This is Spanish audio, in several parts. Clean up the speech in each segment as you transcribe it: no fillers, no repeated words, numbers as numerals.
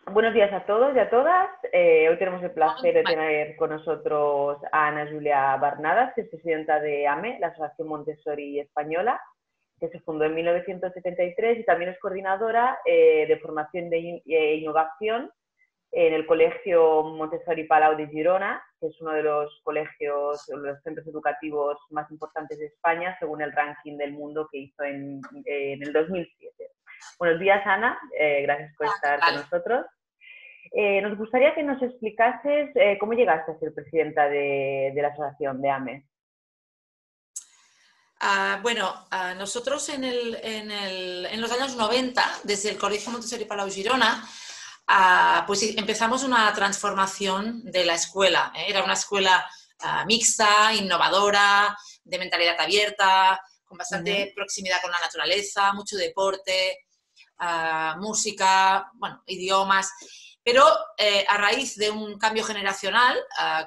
Buenos días a todos y a todas. Hoy tenemos el placer de tener con nosotros a Ana Julia Barnadas, que es presidenta de AME, la Asociación Montessori Española, que se fundó en 1973 y también es coordinadora de formación e innovación en el Colegio Montessori Palau de Girona, que es uno de los colegios, los centros educativos más importantes de España, según el ranking del mundo que hizo en el 2007. Buenos días, Ana. Gracias por estar con nosotros. Nos gustaría que nos explicases cómo llegaste a ser presidenta de la asociación de AME. Nosotros en los años 90, desde el Colegio Montessori Palau Girona, pues empezamos una transformación de la escuela. Era una escuela mixta, innovadora, de mentalidad abierta, con bastante proximidad con la naturaleza, mucho deporte, música, idiomas. Pero a raíz de un cambio generacional,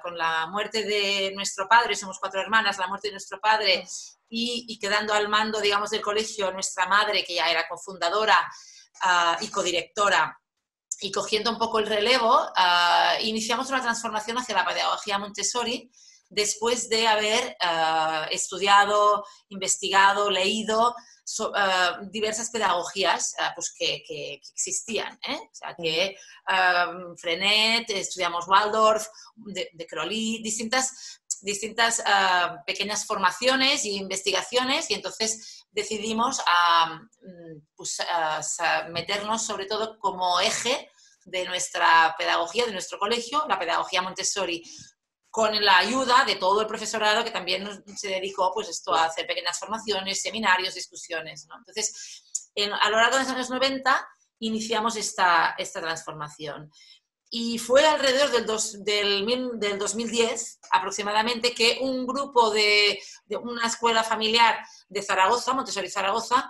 con la muerte de nuestro padre, somos 4 hermanas, la muerte de nuestro padre, y quedando al mando, digamos, del colegio, nuestra madre, que ya era cofundadora y codirectora, y cogiendo un poco el relevo, iniciamos una transformación hacia la pedagogía Montessori, después de haber estudiado, investigado, leído diversas pedagogías pues que existían, O sea, que Frenet, estudiamos Waldorf, de Crowley, distintas pequeñas formaciones e investigaciones, y entonces decidimos meternos sobre todo como eje de nuestra pedagogía, de nuestro colegio, la pedagogía Montessori, con la ayuda de todo el profesorado que también se dedicó pues, a hacer pequeñas formaciones, seminarios, discusiones, ¿no? Entonces, a lo largo de los años 90 iniciamos esta transformación. Y fue alrededor del 2010 aproximadamente que un grupo de una escuela familiar de Zaragoza, Montessori Zaragoza,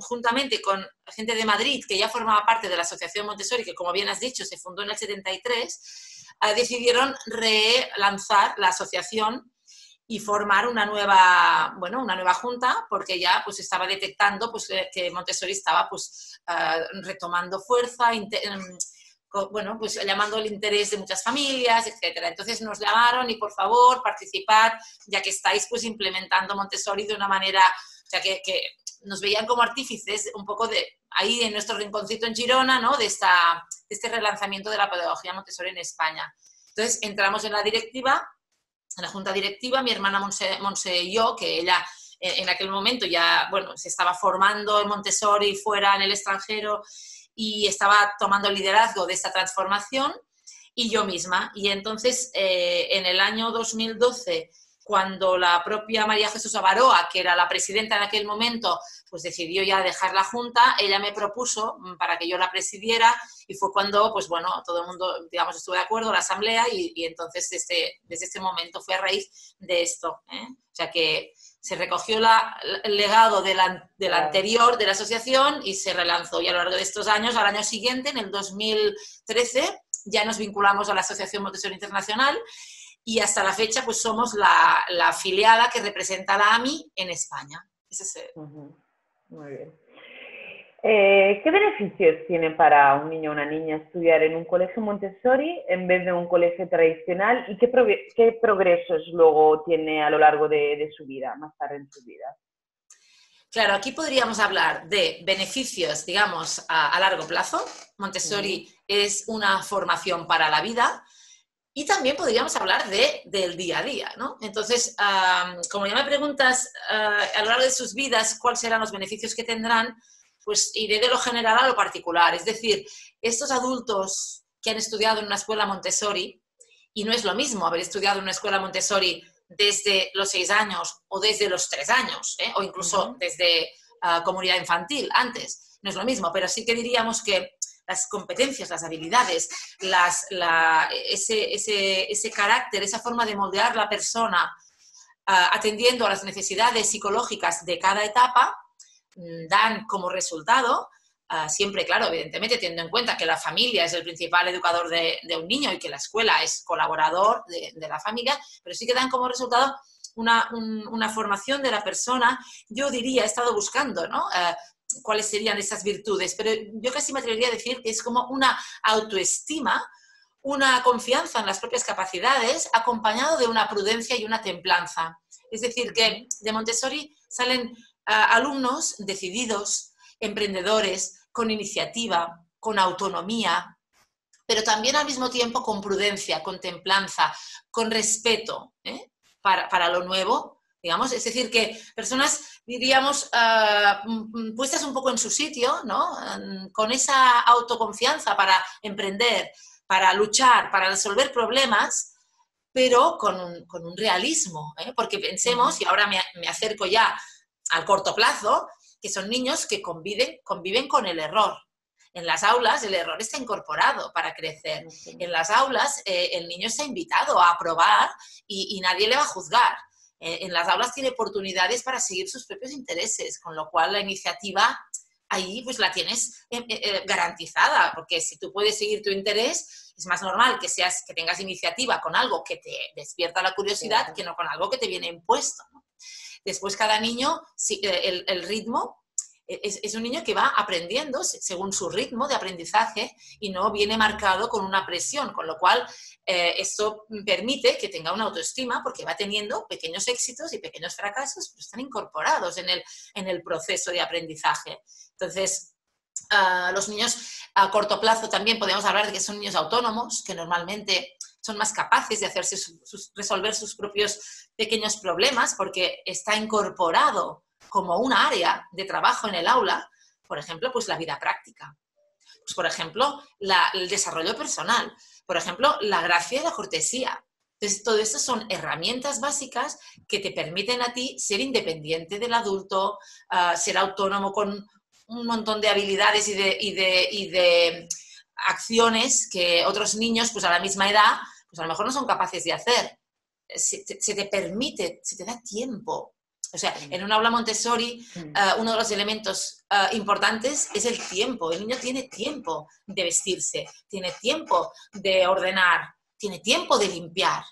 juntamente con gente de Madrid, que ya formaba parte de la Asociación Montessori, que como bien has dicho se fundó en el 73, decidieron relanzar la asociación y formar una nueva junta, porque ya pues estaba detectando pues, que Montessori estaba pues, retomando fuerza, pues llamando el interés de muchas familias, etcétera. Entonces nos llamaron y por favor participad, ya que estáis pues implementando Montessori de una manera, o sea, que nos veían como artífices un poco de ahí en nuestro rinconcito en Girona, ¿no? de este relanzamiento de la pedagogía Montessori en España. Entonces entramos en la directiva, en la junta directiva, mi hermana Monse y yo, que ella en aquel momento ya, se estaba formando en Montessori fuera, en el extranjero, y estaba tomando el liderazgo de esta transformación, y yo misma. Y entonces, en el año 2012, cuando la propia María Jesús Avaroa, que era la presidenta en aquel momento, pues decidió ya dejar la Junta, ella me propuso para que yo la presidiera, y fue cuando, pues todo el mundo, digamos, estuvo de acuerdo, la asamblea, y entonces desde este momento fue a raíz de esto, O sea que se recogió el legado del anterior de la asociación y se relanzó. Y a lo largo de estos años, al año siguiente, en el 2013, ya nos vinculamos a la Asociación Montessori Internacional, y hasta la fecha pues somos la afiliada que representa a la AMI en España. Ese es Muy bien. ¿Qué beneficios tiene para un niño o una niña estudiar en un colegio Montessori en vez de un colegio tradicional, y qué progresos luego tiene a lo largo de su vida, más tarde en su vida? Claro, aquí podríamos hablar de beneficios, digamos, a largo plazo. Montessori es una formación para la vida. Y también podríamos hablar del día a día, ¿no? Entonces, como ya me preguntas a lo largo de sus vidas cuáles serán los beneficios que tendrán, pues iré de lo general a lo particular. Es decir, estos adultos que han estudiado en una escuela Montessori, y no es lo mismo haber estudiado en una escuela Montessori desde los 6 años o desde los 3 años, o incluso desde comunidad infantil antes, no es lo mismo, pero sí que diríamos que las competencias, las habilidades, ese carácter, esa forma de moldear la persona atendiendo a las necesidades psicológicas de cada etapa, dan como resultado, siempre, claro, evidentemente teniendo en cuenta que la familia es el principal educador de un niño y que la escuela es colaborador de la familia, pero sí que dan como resultado una formación de la persona, yo diría, he estado buscando, ¿no? Cuáles serían esas virtudes, pero yo casi me atrevería a decir que es como una autoestima, una confianza en las propias capacidades, acompañado de una prudencia y una templanza. Es decir, que de Montessori salen alumnos decididos, emprendedores, con iniciativa, con autonomía, pero también al mismo tiempo con prudencia, con templanza, con respeto para lo nuevo, digamos. Es decir, que personas, diríamos, puestas un poco en su sitio, ¿no? Con esa autoconfianza para emprender, para luchar, para resolver problemas, pero con un realismo, porque pensemos, y ahora me acerco ya al corto plazo, que son niños que conviven con el error. En las aulas el error está incorporado para crecer. En las aulas el niño está invitado a probar y nadie le va a juzgar. En las aulas tiene oportunidades para seguir sus propios intereses, con lo cual la iniciativa ahí pues la tienes garantizada, porque si tú puedes seguir tu interés, es más normal que tengas iniciativa con algo que te despierta la curiosidad que no con algo que te viene impuesto, ¿no? Después cada niño, el ritmo, es un niño que va aprendiendo según su ritmo de aprendizaje y no viene marcado con una presión, con lo cual esto permite que tenga una autoestima porque va teniendo pequeños éxitos y pequeños fracasos, pero están incorporados en el proceso de aprendizaje. Entonces, los niños a corto plazo también podemos hablar de que son niños autónomos, que normalmente son más capaces de resolver sus propios pequeños problemas porque está incorporado como un área de trabajo en el aula, por ejemplo, pues la vida práctica, pues por ejemplo, el desarrollo personal, por ejemplo, la gracia y la cortesía. Entonces, todo esto son herramientas básicas que te permiten a ti ser independiente del adulto, ser autónomo con un montón de habilidades y de acciones que otros niños, pues a la misma edad, pues a lo mejor no son capaces de hacer. Se te permite, se te da tiempo. O sea, en un aula Montessori, uno de los elementos importantes es el tiempo. El niño tiene tiempo de vestirse, tiene tiempo de ordenar, tiene tiempo de limpiar.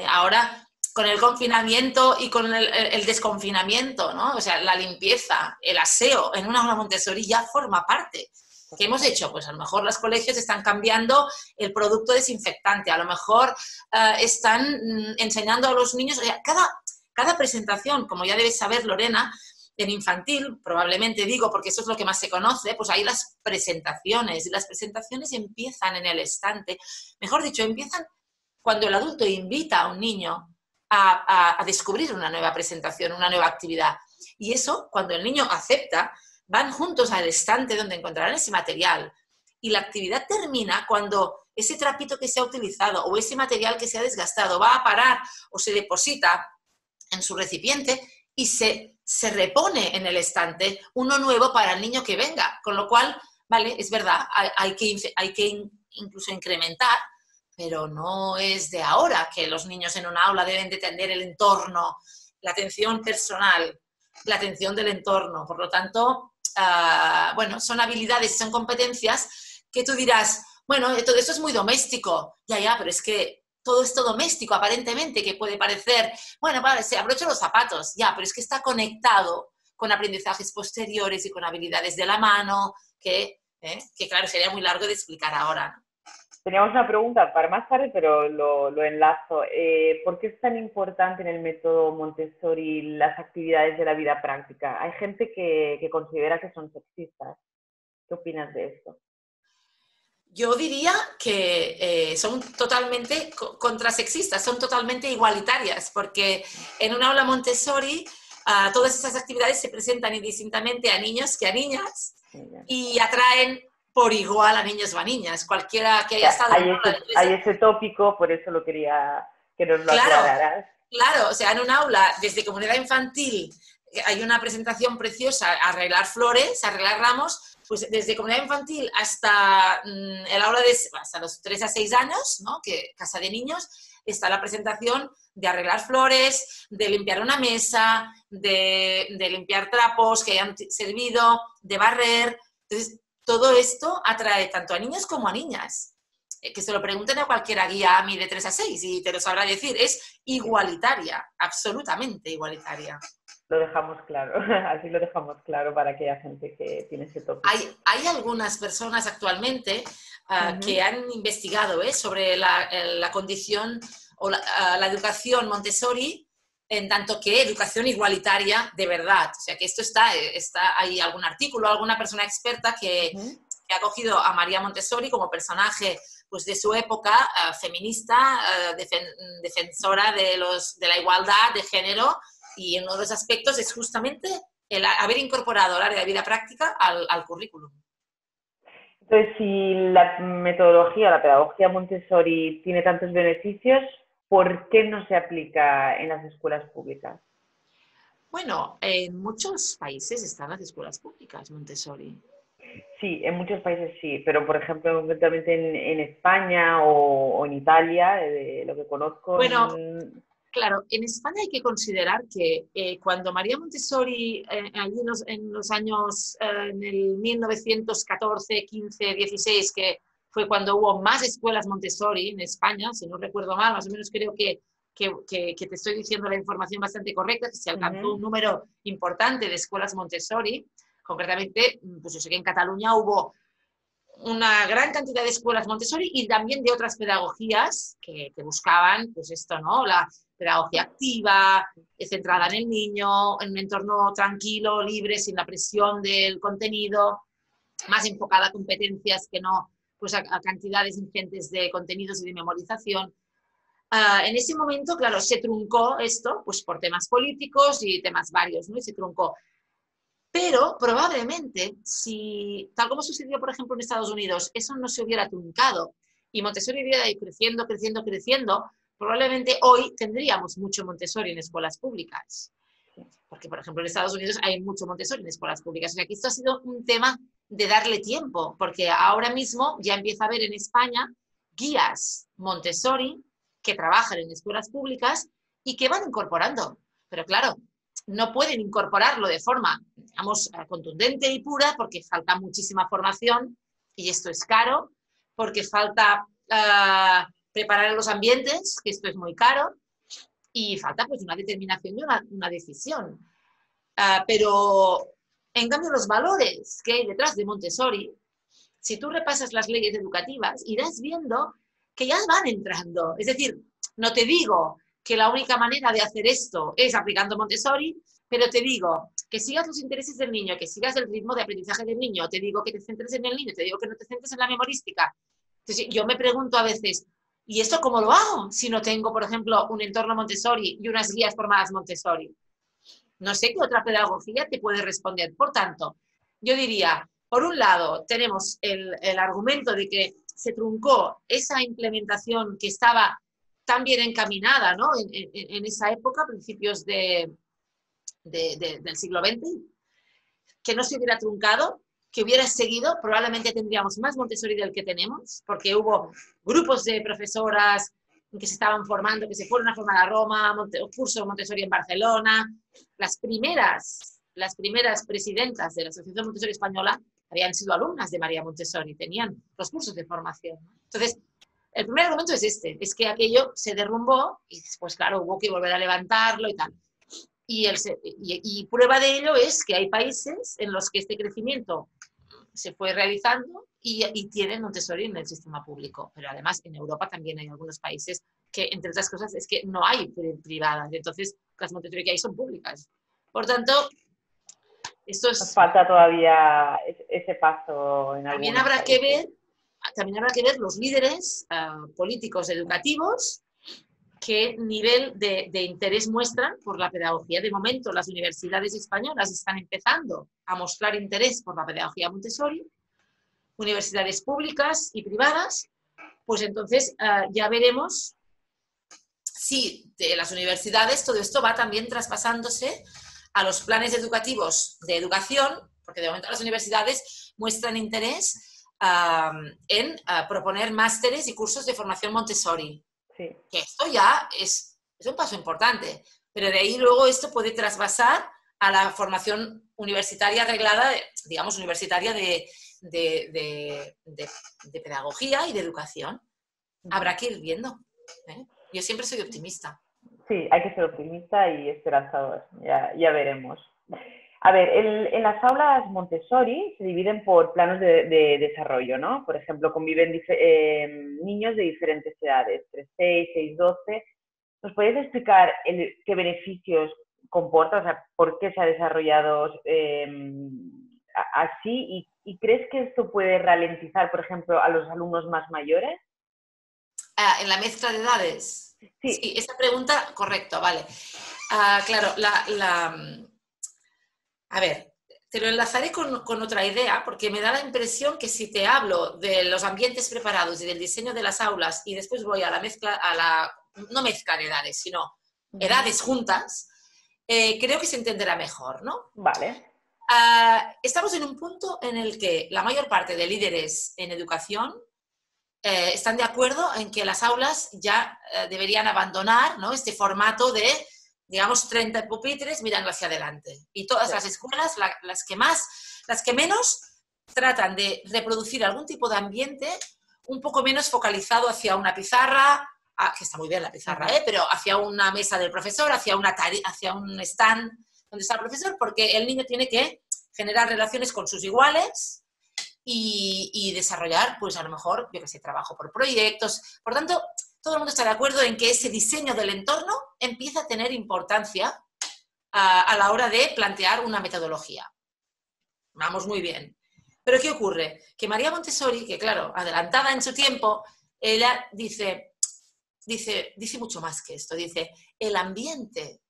Ahora, con el confinamiento y con el desconfinamiento, ¿no? O sea, la limpieza, el aseo en una aula Montessori ya forma parte. ¿Qué hemos hecho? Pues a lo mejor los colegios están cambiando el producto desinfectante, a lo mejor están enseñando a los niños, o sea, cada presentación, como ya debes saber, Lorena, en infantil, probablemente digo, porque eso es lo que más se conoce, pues hay las presentaciones, y las presentaciones empiezan en el estante, mejor dicho, empiezan cuando el adulto invita a un niño a descubrir una nueva presentación, una nueva actividad. Y eso, cuando el niño acepta, van juntos al estante donde encontrarán ese material. Y la actividad termina cuando ese trapito que se ha utilizado o ese material que se ha desgastado va a parar o se deposita en su recipiente y se repone en el estante uno nuevo para el niño que venga. Con lo cual, vale, es verdad, hay que incluso incrementar, pero no es de ahora que los niños en una aula deben de tener el entorno, la atención personal, la atención del entorno. Por lo tanto, bueno, son habilidades y son competencias que tú dirás, bueno, todo eso es muy doméstico. Ya, pero es que todo esto doméstico, aparentemente, que puede parecer, bueno, vale, se abrocho los zapatos, ya, pero es que está conectado con aprendizajes posteriores y con habilidades de la mano, que claro, sería muy largo de explicar ahora, ¿no? Teníamos una pregunta para más tarde, pero lo enlazo. ¿Por qué es tan importante en el método Montessori las actividades de la vida práctica? Hay gente que considera que son sexistas. ¿Qué opinas de esto? Yo diría que son totalmente contrasexistas, son totalmente igualitarias, porque en un aula Montessori todas esas actividades se presentan indistintamente a niños que a niñas y atraen por igual a niños o a niñas, cualquiera que haya estado en una aula. Hay ese tópico, por eso lo quería que nos lo aclararas. Claro, o sea, en un aula, desde comunidad infantil, hay una presentación preciosa, arreglar flores, arreglar ramos, pues desde comunidad infantil hasta el aula hasta los 3 a 6 años, ¿no? Que casa de niños, está la presentación de arreglar flores, de limpiar una mesa, de limpiar trapos que hayan servido, de barrer. Entonces, todo esto atrae tanto a niños como a niñas. que se lo pregunten a cualquiera guía AMI de 3 a 6 y te lo sabrá decir, es igualitaria, absolutamente igualitaria. Lo dejamos claro, así lo dejamos claro para aquella gente que tiene ese tópico. Hay algunas personas actualmente que han investigado sobre la condición o la educación Montessori, en tanto que educación igualitaria de verdad. O sea, que esto hay algún artículo, alguna persona experta que ha cogido a María Montessori como personaje pues, de su época, feminista, defensora de la igualdad de género, y uno de los aspectos es justamente el haber incorporado el área de vida práctica al currículum. Entonces, si la metodología, la pedagogía Montessori tiene tantos beneficios, ¿por qué no se aplica en las escuelas públicas? Bueno, en muchos países están las escuelas públicas Montessori. Sí, en muchos países sí, pero por ejemplo, concretamente en España o en Italia, de lo que conozco... Bueno, claro, en España hay que considerar que cuando María Montessori, allí en los años, en el 1914, 15, 16, que fue cuando hubo más escuelas Montessori en España, si no recuerdo mal, más o menos creo que te estoy diciendo la información bastante correcta, que se alcanzó un número importante de escuelas Montessori. Concretamente, pues yo sé que en Cataluña hubo una gran cantidad de escuelas Montessori y también de otras pedagogías que buscaban, pues esto, ¿no? La pedagogía activa, centrada en el niño, en un entorno tranquilo, libre, sin la presión del contenido, más enfocada a competencias que no pues a cantidades ingentes de contenidos y de memorización. En ese momento, claro, se truncó esto pues por temas políticos y temas varios, ¿no? Y se truncó. Pero probablemente, si, tal como sucedió, por ejemplo, en Estados Unidos, eso no se hubiera truncado y Montessori hubiera ido creciendo, creciendo, creciendo, probablemente hoy tendríamos mucho Montessori en escuelas públicas. Porque, por ejemplo, en Estados Unidos hay mucho Montessori en escuelas públicas. O sea, que esto ha sido un tema de darle tiempo, porque ahora mismo ya empieza a haber en España guías Montessori que trabajan en escuelas públicas y que van incorporando. Pero claro, no pueden incorporarlo de forma, digamos, contundente y pura porque falta muchísima formación y esto es caro, porque falta preparar los ambientes, que esto es muy caro, y falta pues una determinación y una decisión. Pero en cambio los valores que hay detrás de Montessori, si tú repasas las leyes educativas, irás viendo que ya van entrando. Es decir, no te digo que la única manera de hacer esto es aplicando Montessori, pero te digo que sigas los intereses del niño, que sigas el ritmo de aprendizaje del niño, te digo que te centres en el niño, te digo que no te centres en la memorística. Entonces, yo me pregunto a veces, ¿y esto cómo lo hago si no tengo, por ejemplo, un entorno Montessori y unas guías formadas Montessori? No sé qué otra pedagogía te puede responder. Por tanto, yo diría, por un lado, tenemos el argumento de que se truncó esa implementación que estaba tan bien encaminada, ¿no? en esa época, principios del siglo XX, que no se hubiera truncado, que hubiera seguido, probablemente tendríamos más Montessori del que tenemos, porque hubo grupos de profesoras que se estaban formando, que se fueron a formar a Roma, curso Montessori en Barcelona. Las primeras presidentas de la Asociación Montessori Española habían sido alumnas de María Montessori, tenían los cursos de formación. Entonces, el primer argumento es es que aquello se derrumbó y después, claro, hubo que volver a levantarlo y tal. Y prueba de ello es que hay países en los que este crecimiento se fue realizando y tienen Montessori en el sistema público. Pero además en Europa también hay algunos países que, entre otras cosas, es que no hay privadas. Entonces, las Montessori que hay son públicas. Por tanto, esto es... Nos falta todavía ese paso en también algunos países. También habrá que ver los líderes políticos educativos qué nivel de interés muestran por la pedagogía. De momento, las universidades españolas están empezando a mostrar interés por la pedagogía Montessori, universidades públicas y privadas, pues entonces ya veremos si de las universidades todo esto va también traspasándose a los planes educativos de educación, porque de momento las universidades muestran interés en proponer másteres y cursos de formación Montessori. Sí. Que esto ya es un paso importante, pero de ahí luego esto puede trasvasar a la formación universitaria reglada, digamos, universitaria de pedagogía y de educación. Habrá que ir viendo, ¿eh? Yo siempre soy optimista. Sí, hay que ser optimista y esperanzador, ya veremos. A ver, en las aulas Montessori se dividen por planos de desarrollo, ¿no? Por ejemplo, conviven niños de diferentes edades, 3, 6, 6, 12. ¿Nos podéis explicar qué beneficios comporta, o sea, por qué se ha desarrollado así? ¿Y crees que esto puede ralentizar, por ejemplo, a los alumnos más mayores? En la mezcla de edades. Sí. Sí, esa pregunta, correcto, vale. Claro, a ver, te lo enlazaré con otra idea, porque me da la impresión que si te hablo de los ambientes preparados y del diseño de las aulas y después voy a la mezcla, no mezcla de edades, sino edades juntas, creo que se entenderá mejor, ¿no? Vale. Estamos en un punto en el que la mayor parte de líderes en educación están de acuerdo en que las aulas ya deberían abandonar, ¿no?, este formato de, digamos, 30 pupitres mirando hacia adelante. Y todas las escuelas, las que menos, tratan de reproducir algún tipo de ambiente un poco menos focalizado hacia una pizarra, que está muy bien la pizarra, pero hacia una mesa del profesor, hacia un stand donde está el profesor, porque el niño tiene que generar relaciones con sus iguales y desarrollar, pues a lo mejor, yo que sé, trabajo por proyectos. Por tanto, todo el mundo está de acuerdo en que ese diseño del entorno empieza a tener importancia a la hora de plantear una metodología. Vamos muy bien. Pero ¿qué ocurre? Que María Montessori, que claro, adelantada en su tiempo, ella dice mucho más que esto. Dice, el ambiente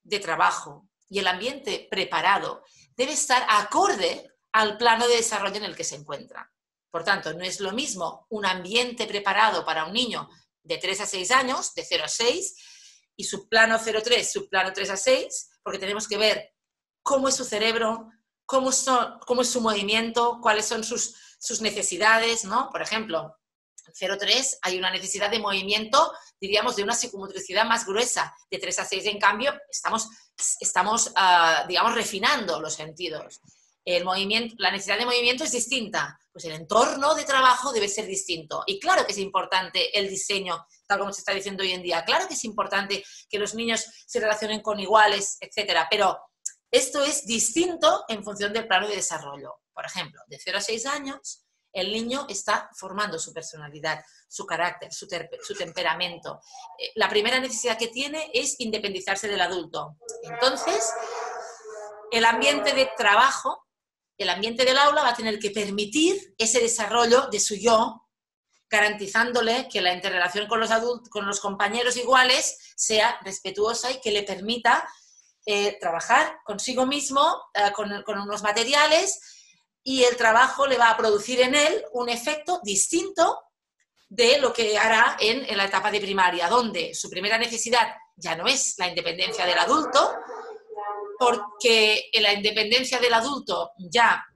de trabajo y el ambiente preparado debe estar acorde al plano de desarrollo en el que se encuentra. Por tanto, no es lo mismo un ambiente preparado para un niño de 3 a 6 años, de 0 a 6, y subplano 0-3, subplano 3 a 6, porque tenemos que ver cómo es su cerebro, cómo es su movimiento, cuáles son sus necesidades, ¿no? Por ejemplo, en 0-3 hay una necesidad de movimiento, diríamos, de una psicomotricidad más gruesa. De 3 a 6, en cambio, estamos digamos, refinando los sentidos. La necesidad de movimiento es distinta, pues el entorno de trabajo debe ser distinto. Y claro que es importante el diseño, tal como se está diciendo hoy en día, claro que es importante que los niños se relacionen con iguales, etcétera, pero esto es distinto en función del plano de desarrollo. Por ejemplo, de 0 a 6 años, el niño está formando su personalidad, su carácter, su temperamento. La primera necesidad que tiene es independizarse del adulto. Entonces, el ambiente de trabajo, el ambiente del aula va a tener que permitir ese desarrollo de su yo, garantizándole que la interrelación con los adultos, con los compañeros iguales, sea respetuosa y que le permita trabajar consigo mismo, con unos materiales, y el trabajo le va a producir en él un efecto distinto de lo que hará en la etapa de primaria, donde su primera necesidad ya no es la independencia del adulto, porque la independencia del adulto ya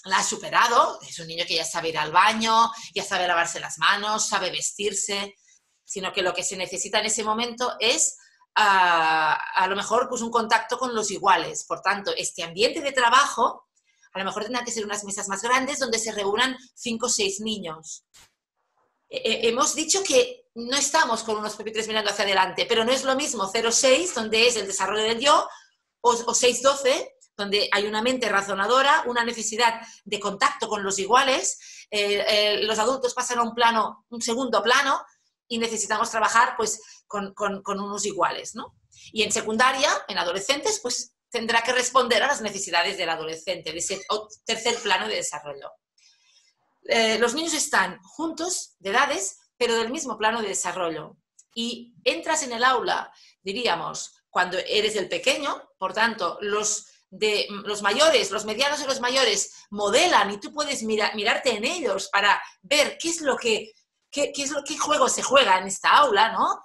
la ha superado, es un niño que ya sabe ir al baño, ya sabe lavarse las manos, sabe vestirse, sino que lo que se necesita en ese momento es a lo mejor pues un contacto con los iguales. Por tanto, este ambiente de trabajo a lo mejor tendrá que ser unas mesas más grandes donde se reúnan 5 o 6 niños. Hemos dicho que no estamos con unos pupitres mirando hacia adelante, pero no es lo mismo 0-6, donde es el desarrollo del yo, o 6-12, donde hay una mente razonadora, una necesidad de contacto con los iguales, los adultos pasan a un segundo plano, y necesitamos trabajar pues, con unos iguales, ¿no? Y en secundaria, en adolescentes, pues tendrá que responder a las necesidades del adolescente, de ese tercer plano de desarrollo. Los niños están juntos, de edades, pero del mismo plano de desarrollo. Y entras en el aula, diríamos, cuando eres el pequeño, por tanto, los mayores, los medianos y los mayores modelan y tú puedes mirarte en ellos para ver qué juego se juega en esta aula, ¿no?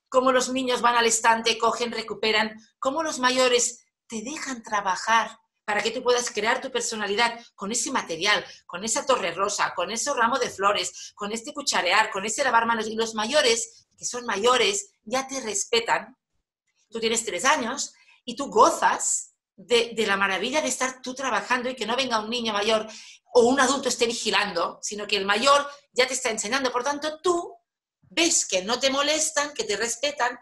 Cómo los niños van al estante, cogen, recuperan, cómo los mayores te dejan trabajar para que tú puedas crear tu personalidad con ese material, con esa torre rosa, con ese ramo de flores, con este cucharear, con ese lavar manos. Y los mayores, que son mayores, ya te respetan. Tú tienes 3 años y tú gozas de la maravilla de estar tú trabajando y que no venga un niño mayor o un adulto esté vigilando, sino que el mayor ya te está enseñando. Por tanto, tú ves que no te molestan, que te respetan,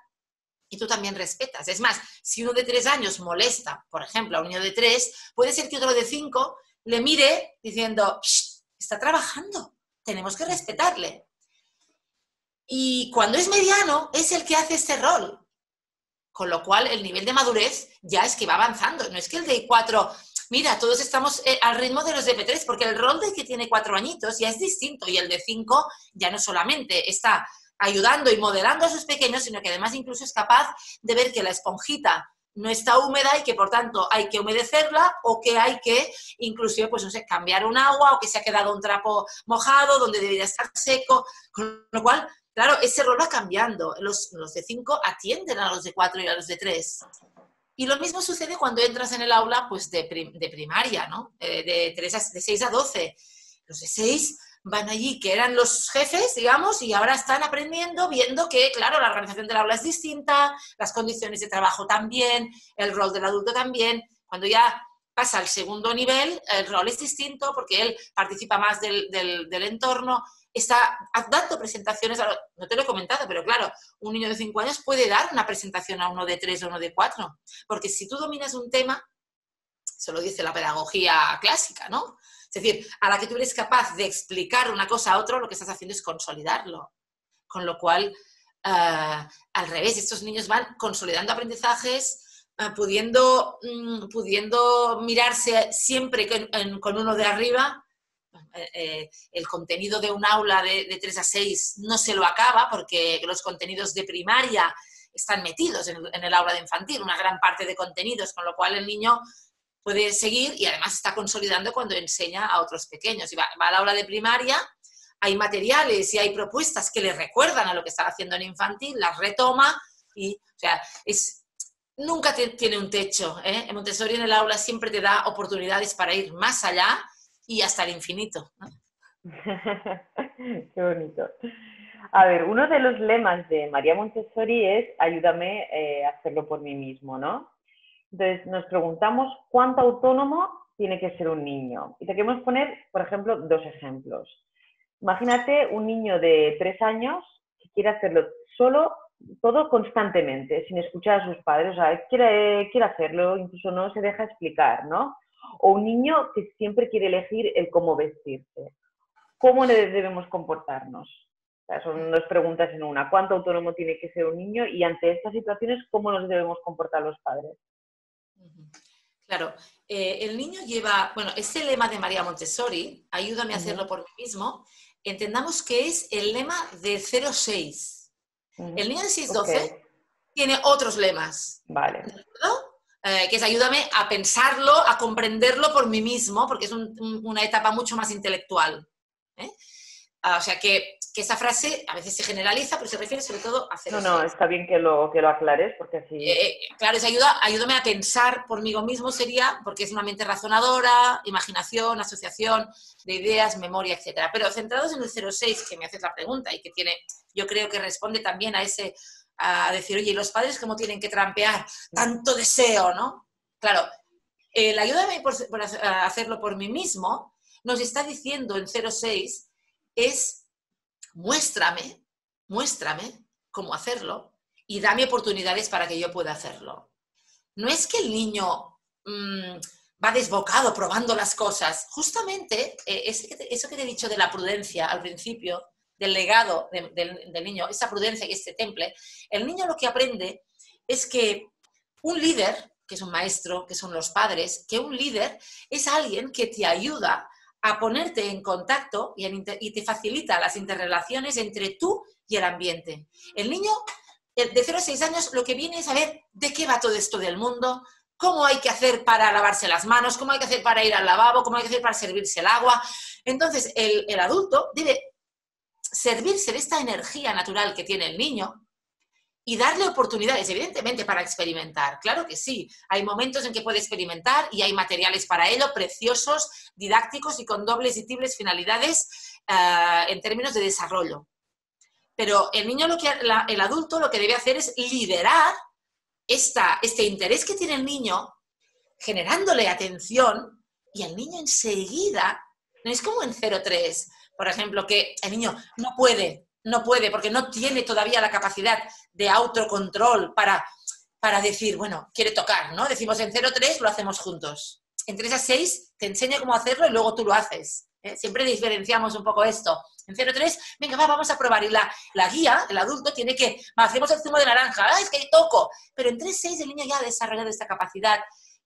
y tú también respetas. Es más, si uno de 3 años molesta, por ejemplo, a un niño de 3, puede ser que otro de 5 le mire diciendo, está trabajando, tenemos que respetarle. Y cuando es mediano, es el que hace este rol. Con lo cual, el nivel de madurez ya es que va avanzando. No es que el de 4, mira, todos estamos al ritmo de los de P3, porque el rol del que tiene 4 añitos ya es distinto, y el de 5 ya no solamente está ayudando y modelando a sus pequeños, sino que además incluso es capaz de ver que la esponjita no está húmeda y que por tanto hay que humedecerla, o que hay que inclusive, pues no sé, cambiar un agua, o que se ha quedado un trapo mojado donde debería estar seco, con lo cual, claro, ese rol va cambiando. Los de 5 atienden a los de 4 y a los de 3. Y lo mismo sucede cuando entras en el aula, pues de primaria, ¿no? De 6 a 12. Los de 6 van allí, que eran los jefes, digamos, y ahora están aprendiendo, viendo que, claro, la organización del aula es distinta, las condiciones de trabajo también, el rol del adulto también. Cuando ya pasa al segundo nivel, el rol es distinto porque él participa más del entorno, está dando presentaciones, no te lo he comentado, pero claro, un niño de 5 años puede dar una presentación a uno de 3 o uno de 4, porque si tú dominas un tema, se lo dice la pedagogía clásica, ¿no? Es decir, a la que tú eres capaz de explicar una cosa a otro, lo que estás haciendo es consolidarlo. Con lo cual, al revés, estos niños van consolidando aprendizajes, pudiendo mirarse siempre con uno de arriba. El contenido de un aula de 3 a 6 no se lo acaba, porque los contenidos de primaria están metidos en el aula de infantil, una gran parte de contenidos, con lo cual el niño puede seguir y además está consolidando cuando enseña a otros pequeños. Y va al aula de primaria, hay materiales y hay propuestas que le recuerdan a lo que están haciendo en infantil, las retoma y, o sea, nunca tiene un techo, ¿eh? En Montessori, en el aula, siempre te da oportunidades para ir más allá y hasta el infinito, ¿no? Qué bonito. A ver, uno de los lemas de María Montessori es ayúdame a hacerlo por mí mismo, ¿no? Entonces nos preguntamos cuánto autónomo tiene que ser un niño. Y te queremos poner, por ejemplo, 2 ejemplos. Imagínate un niño de 3 años que quiere hacerlo solo, todo constantemente, sin escuchar a sus padres. O sea, quiere hacerlo, incluso no se deja explicar, ¿no? O un niño que siempre quiere elegir el cómo vestirse. ¿Cómo debemos comportarnos? O sea, son 2 preguntas en una. ¿Cuánto autónomo tiene que ser un niño? Y ante estas situaciones, ¿cómo nos debemos comportar los padres? Claro, el niño lleva, bueno, este lema de María Montessori, ayúdame a hacerlo por mí mismo, entendamos que es el lema de 0-6. El niño de 6-12 tiene otros lemas. Vale. Que es ayúdame a pensarlo, a comprenderlo por mí mismo, porque es una etapa mucho más intelectual. O sea que esa frase a veces se generaliza, pero se refiere sobre todo a 0-6. No, está bien que lo aclares, porque así... claro, es ayúdame a pensar por mí mismo, sería, porque es una mente razonadora, imaginación, asociación de ideas, memoria, etc. Pero centrados en el 0-6, que me haces la pregunta y que tiene, yo creo que responde también a decir, oye, ¿y los padres cómo tienen que trampear tanto deseo, no? Claro, el ayúdame por hacerlo por mí mismo nos está diciendo en 0-6 es muéstrame cómo hacerlo y dame oportunidades para que yo pueda hacerlo. No es que el niño va desbocado probando las cosas. Justamente eso que te he dicho de la prudencia al principio, del legado del niño, esa prudencia y este temple, el niño lo que aprende es que un líder, que es un maestro, que son los padres, que un líder es alguien que te ayuda a ponerte en contacto y te facilita las interrelaciones entre tú y el ambiente. El niño de 0 a 6 años lo que viene es a ver de qué va todo esto del mundo, cómo hay que hacer para lavarse las manos, cómo hay que hacer para ir al lavabo, cómo hay que hacer para servirse el agua. Entonces, el adulto debe servirse de esta energía natural que tiene el niño y darle oportunidades, evidentemente, para experimentar. Claro que sí, hay momentos en que puede experimentar y hay materiales para ello, preciosos, didácticos y con dobles y triples finalidades en términos de desarrollo. Pero el adulto lo que debe hacer es liderar este interés que tiene el niño, generándole atención, y el niño enseguida, no es como en 0-3, por ejemplo, que el niño no puede, no puede, porque no tiene todavía la capacidad de autocontrol para decir, bueno, quiere tocar, ¿no? Decimos en 0,3 lo hacemos juntos. En 3 a 6 te enseño cómo hacerlo y luego tú lo haces. Siempre diferenciamos un poco esto. En 0,3, venga, vamos a probar. Y la guía, el adulto, tiene que, hacemos el zumo de naranja, es que toco. Pero en 3,6 el niño ya ha desarrollado esta capacidad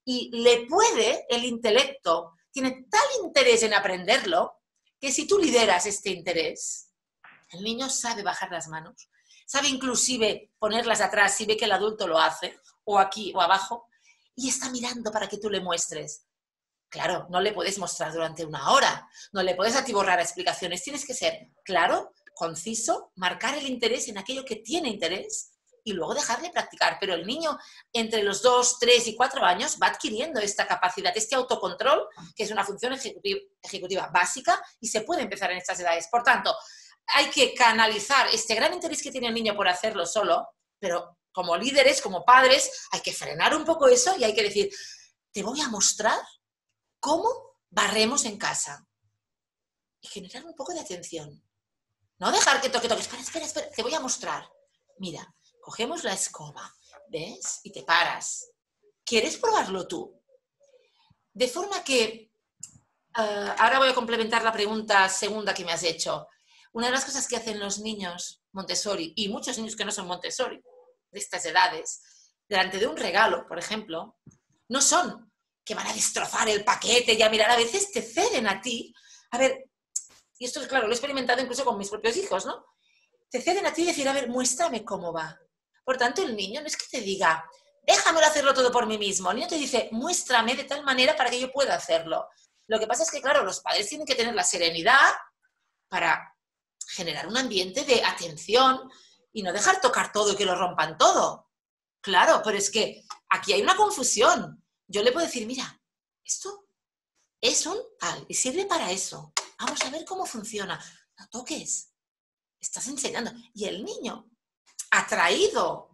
y le puede, el intelecto, tiene tal interés en aprenderlo, que si tú lideras este interés, el niño sabe bajar las manos, sabe inclusive ponerlas atrás si ve que el adulto lo hace, o aquí o abajo, y está mirando para que tú le muestres. Claro, no le puedes mostrar durante 1 hora, no le puedes atiborrar explicaciones, tienes que ser claro, conciso, marcar el interés en aquello que tiene interés y luego dejarle practicar. Pero el niño entre los 2, 3 y 4 años va adquiriendo esta capacidad, este autocontrol, que es una función ejecutiva básica y se puede empezar en estas edades. Por tanto, hay que canalizar este gran interés que tiene el niño por hacerlo solo, pero como líderes, como padres, hay que frenar un poco eso y hay que decir, te voy a mostrar cómo barremos en casa. Y generar un poco de atención. No dejar que toque. Espera, te voy a mostrar. Mira, cogemos la escoba, ¿ves? Y te paras. ¿Quieres probarlo tú? De forma que, ahora voy a complementar la pregunta segunda que me has hecho. Una de las cosas que hacen los niños Montessori, y muchos niños que no son Montessori, de estas edades, delante de un regalo, por ejemplo, no son que van a destrozar el paquete y a mirar, a veces te ceden a ti. A ver, y esto es claro, lo he experimentado incluso con mis propios hijos, ¿no? Te ceden a ti y decir, a ver, muéstrame cómo va. Por tanto, el niño no es que te diga, déjamelo hacerlo todo por mí mismo. El niño te dice, muéstrame de tal manera para que yo pueda hacerlo. Lo que pasa es que, claro, los padres tienen que tener la serenidad para generar un ambiente de atención y no dejar tocar todo y que lo rompan todo. Claro, pero es que aquí hay una confusión. Yo le puedo decir, mira, esto es un tal y sirve para eso. Vamos a ver cómo funciona. No toques. Estás enseñando. Y el niño, atraído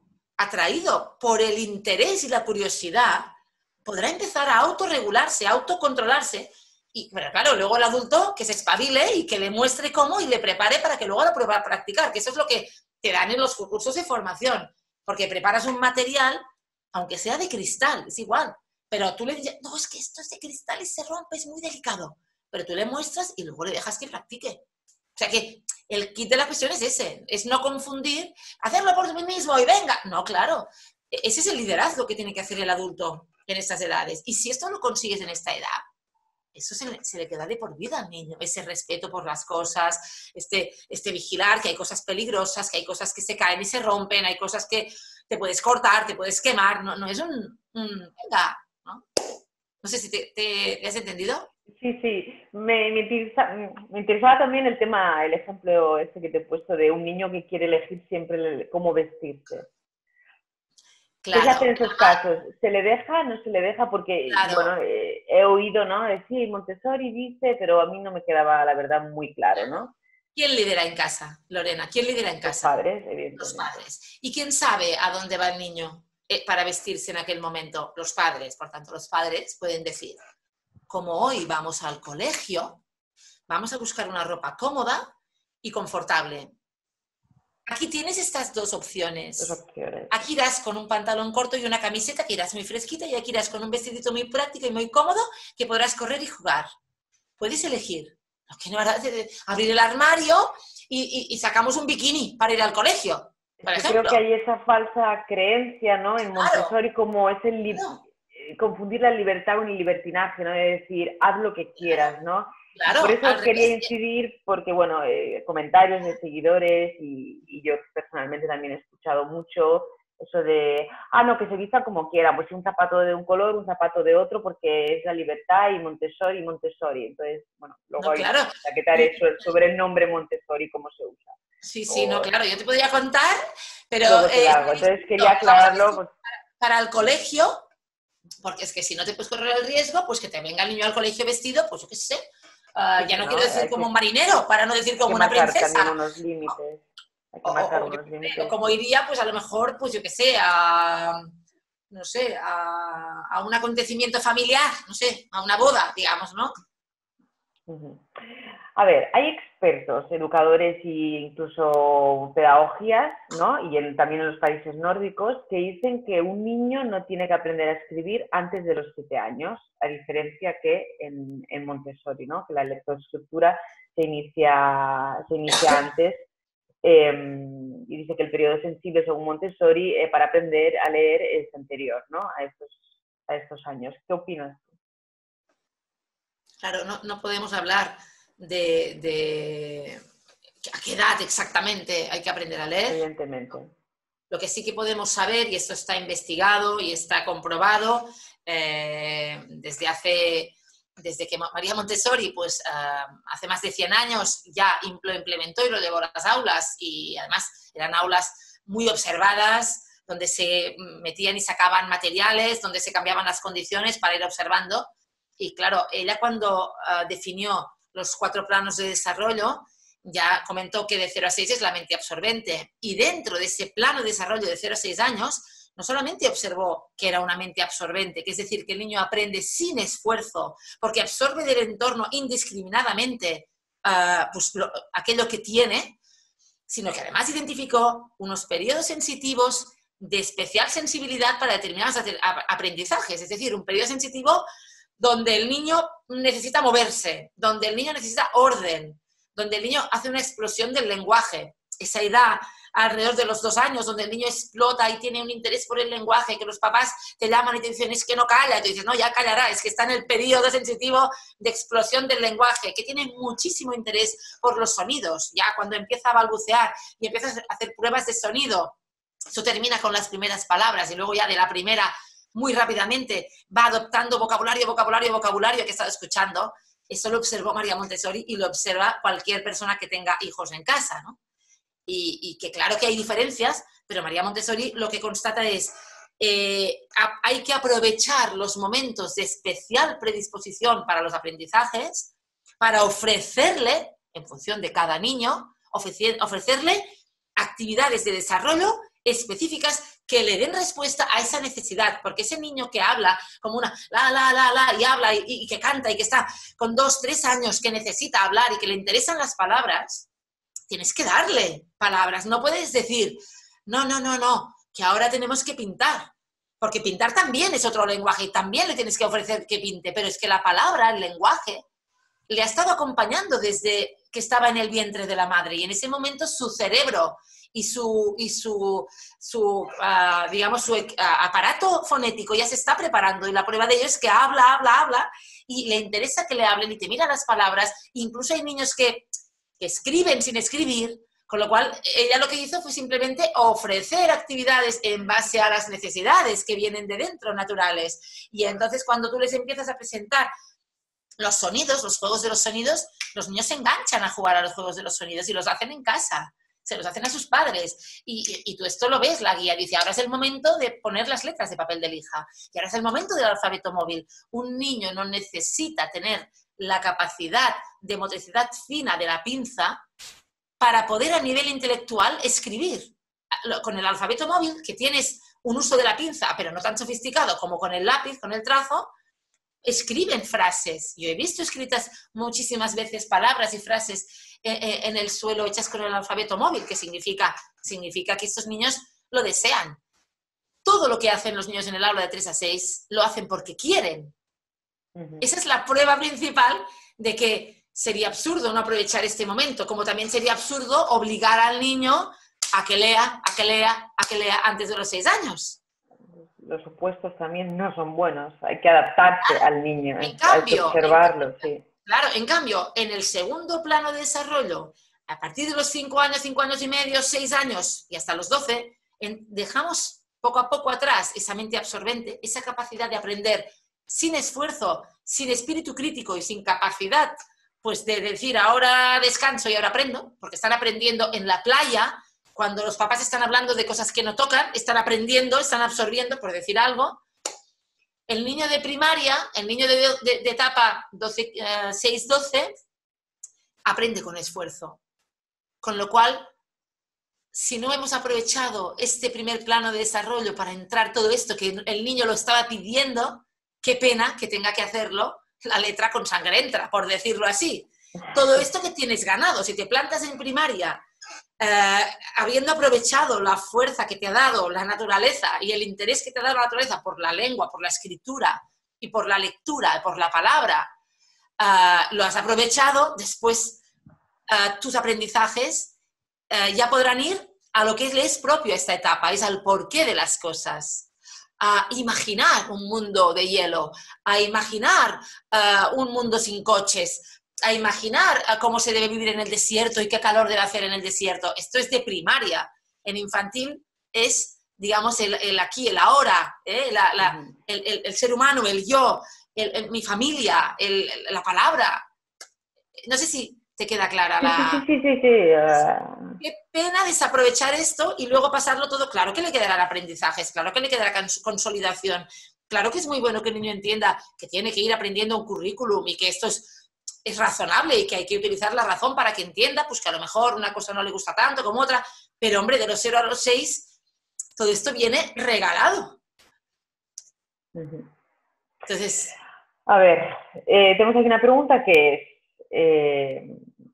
por el interés y la curiosidad, podrá empezar a autorregularse, a autocontrolarse. Y, pero claro, luego el adulto que se espabile y que le muestre cómo y le prepare para que luego lo pueda practicar, que eso es lo que te dan en los cursos de formación. Porque preparas un material, aunque sea de cristal, es igual. Pero tú le dices, no, es que esto es de cristal y se rompe, es muy delicado. Pero tú le muestras y luego le dejas que practique. O sea que el kit de la cuestión es ese, es no confundir, hacerlo por mí mismo y venga. No, claro, ese es el liderazgo que tiene que hacer el adulto en estas edades. Y si esto lo consigues en esta edad, eso se le queda de por vida al niño, ese respeto por las cosas, este vigilar que hay cosas peligrosas, que hay cosas que se caen y se rompen, hay cosas que te puedes cortar, te puedes quemar, no es venga, ¿no? No sé si te has entendido. Sí. Me interesaba también el tema, el ejemplo este que te he puesto de un niño que quiere elegir siempre cómo vestirse. Claro, ¿Qué se hace en esos casos? ¿Se le deja? ¿No se le deja? Porque, claro. bueno, he oído, ¿no? Sí, Montessori dice, pero a mí no me quedaba, la verdad, muy claro, ¿no? ¿Quién lidera en casa, Lorena? ¿Quién lidera en casa? Los padres, evidentemente. Los padres. ¿Y quién sabe a dónde va el niño para vestirse en aquel momento? Los padres. Por tanto, los padres pueden decir, como hoy vamos al colegio, vamos a buscar una ropa cómoda y confortable. Aquí tienes estas dos opciones. Aquí irás con un pantalón corto y una camiseta que irás muy fresquita y aquí irás con un vestidito muy práctico y muy cómodo que podrás correr y jugar. Puedes elegir. Lo que no harás es abrir el armario y sacamos un bikini para ir al colegio, por ejemplo. Creo que hay esa falsa creencia, ¿no? En Montessori, como es confundir la libertad con el libertinaje, ¿no? Es decir, haz lo que quieras, ¿no? Claro, por eso quería incidir, porque, bueno, comentarios de seguidores y yo personalmente también he escuchado mucho eso de, no, que se vista como quiera, pues un zapato de un color, un zapato de otro, porque es la libertad y Montessori. Entonces, bueno, luego hay que quitar eso sobre el nombre Montessori, cómo se usa. Sí, no, claro, yo te podría contar, pero... Entonces quería aclararlo. Pues, para el colegio, porque es que si no te puedes correr el riesgo, pues que te venga el niño al colegio vestido, pues yo qué sé, ya no quiero decir como un marinero, para no decir como una princesa. También unos límites. Hay que marcar unos límites. O como iría, pues a lo mejor, pues yo qué sé, no sé, a un acontecimiento familiar, no sé, a una boda, digamos, ¿no? A ver, hay expertos, educadores e incluso pedagogías, ¿no? Y también en los países nórdicos, que dicen que un niño no tiene que aprender a escribir antes de los 7 años, a diferencia que en Montessori, ¿no? Que la lectoescritura se inicia antes. Y dice que el periodo sensible, según Montessori, para aprender a leer es anterior, ¿no? A estos años. ¿Qué opinas? Claro, no podemos hablar de a qué edad exactamente hay que aprender a leer. Evidentemente. Lo que sí que podemos saber, y esto está investigado y está comprobado, desde que María Montessori, pues hace más de 100 años ya lo implementó y lo llevó a las aulas, y además eran aulas muy observadas, donde se metían y sacaban materiales, donde se cambiaban las condiciones para ir observando. Y claro, ella cuando definió los 4 planos de desarrollo, ya comentó que de 0 a 6 es la mente absorbente. Y dentro de ese plano de desarrollo de 0 a 6 años, no solamente observó que era una mente absorbente, que es decir, que el niño aprende sin esfuerzo, porque absorbe del entorno indiscriminadamente pues, aquello que tiene, sino que además identificó unos periodos sensitivos de especial sensibilidad para determinados aprendizajes. Es decir, un periodo sensitivo donde el niño necesita moverse, donde el niño necesita orden, donde el niño hace una explosión del lenguaje. Esa edad alrededor de los 2 años, donde el niño explota y tiene un interés por el lenguaje, que los papás te llaman y te dicen, es que no calla, y tú dices, no, ya callará, es que está en el periodo sensitivo de explosión del lenguaje, que tiene muchísimo interés por los sonidos. Ya cuando empieza a balbucear y empieza a hacer pruebas de sonido, eso termina con las primeras palabras, y luego ya de la primera, muy rápidamente, va adoptando vocabulario que está escuchando. Eso lo observó María Montessori y lo observa cualquier persona que tenga hijos en casa, ¿no? Y que claro que hay diferencias, pero María Montessori lo que constata es hay que aprovechar los momentos de especial predisposición para los aprendizajes para ofrecerle, en función de cada niño, ofrecerle actividades de desarrollo específicas que le den respuesta a esa necesidad, porque ese niño que habla como una y habla y que canta y que está con 2, 3 años, que necesita hablar y que le interesan las palabras, tienes que darle palabras. No puedes decir, no, que ahora tenemos que pintar, porque pintar también es otro lenguaje y también le tienes que ofrecer que pinte, pero es que la palabra, el lenguaje, le ha estado acompañando desde que estaba en el vientre de la madre, y en ese momento su cerebro y su aparato fonético ya se está preparando, y la prueba de ello es que habla, y le interesa que le hablen y te mira las palabras. Incluso hay niños que escriben sin escribir, con lo cual ella lo que hizo fue simplemente ofrecer actividades en base a las necesidades que vienen de dentro, naturales. Y entonces cuando tú les empiezas a presentar los sonidos, los juegos de los sonidos, los niños se enganchan a jugar a los juegos de los sonidos y los hacen en casa, se los hacen a sus padres, y tú esto lo ves, la guía dice, ahora es el momento de poner las letras de papel de lija, y ahora es el momento del alfabeto móvil. Un niño no necesita tener la capacidad de motricidad fina de la pinza para poder a nivel intelectual escribir. Con el alfabeto móvil, que tienes un uso de la pinza, pero no tan sofisticado como con el lápiz, con el trazo, escriben frases. Yo he visto escritas muchísimas veces palabras y frases en el suelo hechas con el alfabeto móvil, que significa que estos niños lo desean. Todo lo que hacen los niños en el aula de 3 a 6 lo hacen porque quieren. Esa es la prueba principal de que sería absurdo no aprovechar este momento, como también sería absurdo obligar al niño a que lea antes de los 6 años. Los supuestos también no son buenos, hay que adaptarse al niño, hay que observarlo, sí. Claro, en cambio, en el segundo plano de desarrollo, a partir de los 5 años, 5 años y medio, 6 años y hasta los 12, dejamos poco a poco atrás esa mente absorbente, esa capacidad de aprender sin esfuerzo, sin espíritu crítico y sin capacidad pues de decir ahora descanso y ahora aprendo, porque están aprendiendo en la playa, cuando los papás están hablando de cosas que no tocan, están aprendiendo, están absorbiendo, por decir algo. El niño de primaria, el niño de etapa 6-12, aprende con esfuerzo. Con lo cual, si no hemos aprovechado este primer plano de desarrollo para entrar todo esto, que el niño lo estaba pidiendo, qué pena que tenga que hacerlo la letra con sangre entra, por decirlo así. todo esto que tienes ganado. Si te plantas en primaria, habiendo aprovechado la fuerza que te ha dado la naturaleza y el interés que te ha dado la naturaleza por la lengua, por la escritura y por la lectura, por la palabra, lo has aprovechado, después tus aprendizajes ya podrán ir a lo que le es propio a esta etapa, es al porqué de las cosas. A imaginar un mundo de hielo, a imaginar un mundo sin coches, a imaginar cómo se debe vivir en el desierto y qué calor debe hacer en el desierto. Esto es de primaria. En infantil es, digamos, el aquí, el ahora, el ser humano, el yo, mi familia, la palabra. No sé si te queda clara la... Sí. Qué pena desaprovechar esto y luego pasarlo todo. Claro que le quedarán aprendizajes, claro que le quedará consolidación. Claro que es muy bueno que el niño entienda que tiene que ir aprendiendo un currículum y que esto es razonable y que hay que utilizar la razón para que entienda, pues que a lo mejor una cosa no le gusta tanto como otra, pero hombre, de los 0 a los 6, todo esto viene regalado. Entonces... A ver, tenemos aquí una pregunta que es,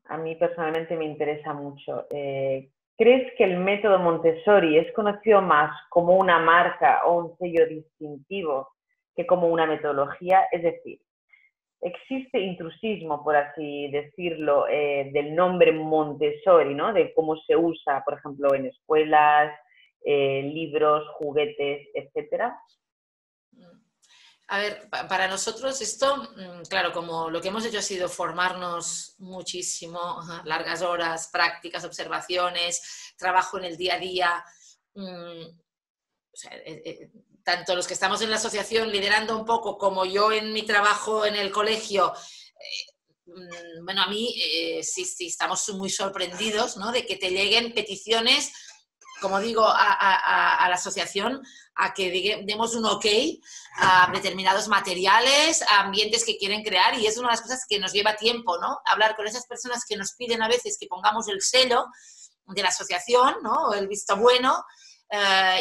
a mí personalmente me interesa mucho. ¿Crees que el método Montessori es conocido más como una marca o un sello distintivo que como una metodología? Es decir, ¿existe intrusismo, por así decirlo, del nombre Montessori, ¿no? De cómo se usa, por ejemplo, en escuelas, libros, juguetes, etcétera? A ver, para nosotros esto, claro, como lo que hemos hecho ha sido formarnos muchísimo, largas horas, prácticas, observaciones, trabajo en el día a día, o sea, tanto los que estamos en la asociación liderando un poco como yo en mi trabajo en el colegio, bueno, a mí sí estamos muy sorprendidos, ¿no? De que te lleguen peticiones, como digo, a la asociación, a que demos un ok a determinados materiales, a ambientes que quieren crear, y es una de las cosas que nos lleva tiempo, ¿no? Hablar con esas personas que nos piden a veces que pongamos el sello de la asociación, ¿no? El visto bueno,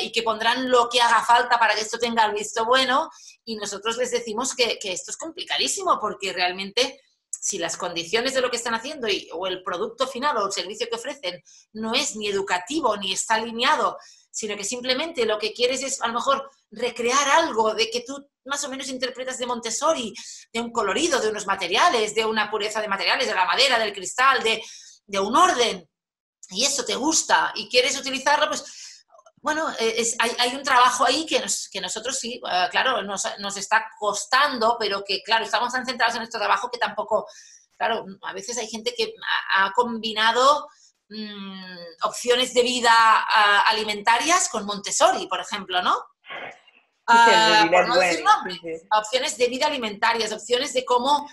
y que pondrán lo que haga falta para que esto tenga el visto bueno, y nosotros les decimos que esto es complicadísimo, porque realmente si las condiciones de lo que están haciendo o el producto final o el servicio que ofrecen no es ni educativo ni está alineado, sino que simplemente lo que quieres es a lo mejor recrear algo de que tú más o menos interpretas de Montessori, de un colorido, de unos materiales, de una pureza de materiales, de la madera, del cristal, de un orden, y eso te gusta y quieres utilizarlo, pues bueno, hay un trabajo ahí que nosotros sí, claro, nos está costando, pero que, claro, estamos tan centrados en nuestro trabajo que tampoco, claro, a veces hay gente que ha combinado opciones de vida alimentarias con Montessori, por ejemplo, ¿no? Por no decir nombres, opciones de vida alimentarias, opciones de cómo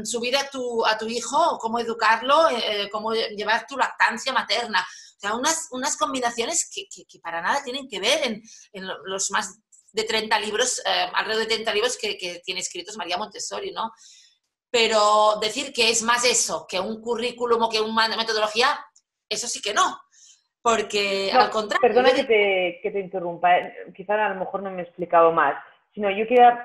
subir a tu hijo, cómo educarlo, cómo llevar tu lactancia materna. O sea, unas combinaciones que para nada tienen que ver en los más de 30 libros, alrededor de 30 libros que tiene escritos María Montessori, ¿no? Pero decir que es más eso que un currículum o que una metodología, eso sí que no. Porque no, al contrario... Perdona que te interrumpa, quizá a lo mejor no me he explicado más, sino yo quería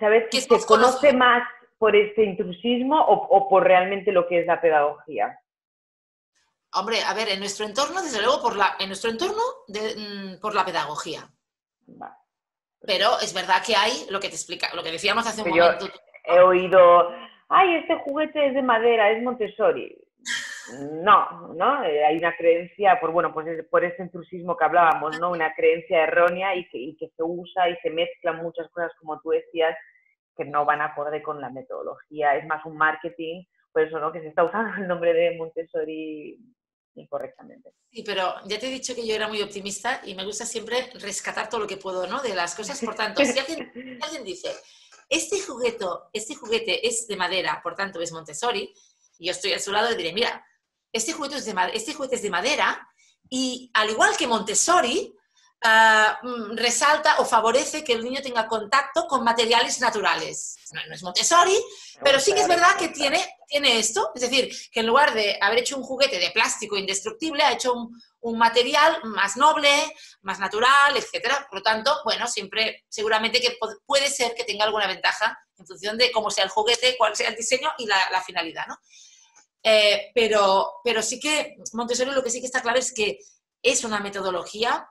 saber si se conoce más por este intrusismo o por realmente lo que es la pedagogía. Hombre, a ver, en nuestro entorno, desde luego, por la pedagogía. Vale. Pero es verdad que hay lo que te explica, lo que decíamos hace un momento. Yo he oído, ay, este juguete es de madera, es Montessori. No, hay una creencia, por ese intrusismo que hablábamos, ¿no? Una creencia errónea y que se usa y se mezclan muchas cosas, como tú decías, que no van acorde con la metodología. Es más un marketing, por eso, ¿no? Que se está usando el nombre de Montessori incorrectamente. Sí, pero ya te he dicho que yo era muy optimista y me gusta siempre rescatar todo lo que puedo, ¿no? De las cosas. Por tanto, si alguien dice, este juguete es de madera, por tanto es Montessori, y yo estoy a su lado y diré, mira, este juguete es de madera y al igual que Montessori, resalta o favorece que el niño tenga contacto con materiales naturales. No es Montessori, pero sí que es verdad que tiene esto, es decir, que en lugar de haber hecho un juguete de plástico indestructible, ha hecho un material más noble, más natural, etcétera. Por lo tanto, bueno, siempre, seguramente que puede ser que tenga alguna ventaja en función de cómo sea el juguete, cuál sea el diseño y la finalidad, ¿no? Pero sí que Montessori lo que sí que está claro es que es una metodología,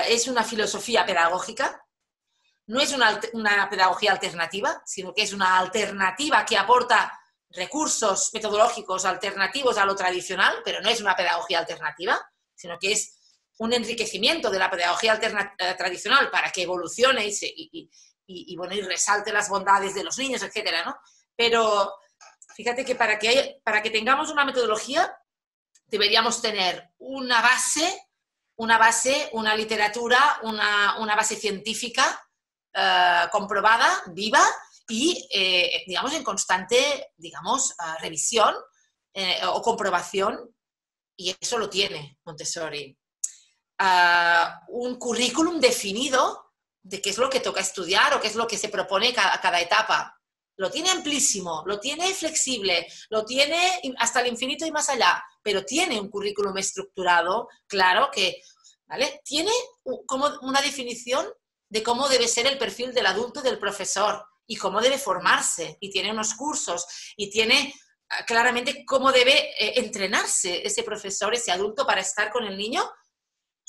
es una filosofía pedagógica, no es una pedagogía alternativa, sino que es una alternativa que aporta recursos metodológicos alternativos a lo tradicional, pero no es una pedagogía alternativa, sino que es un enriquecimiento de la pedagogía tradicional para que evolucione y resalte las bondades de los niños, etcétera, ¿no? Pero fíjate que para que tengamos una metodología deberíamos tener una base, una literatura, una base científica comprobada, viva y, digamos, en constante, digamos, revisión o comprobación, y eso lo tiene Montessori. Un currículum definido de qué es lo que toca estudiar o qué es lo que se propone a cada etapa. Lo tiene amplísimo, lo tiene flexible, lo tiene hasta el infinito y más allá, pero tiene un currículum estructurado, claro, que, ¿vale? Tiene como una definición de cómo debe ser el perfil del adulto y del profesor y cómo debe formarse, y tiene unos cursos, y tiene claramente cómo debe entrenarse ese profesor, ese adulto, para estar con el niño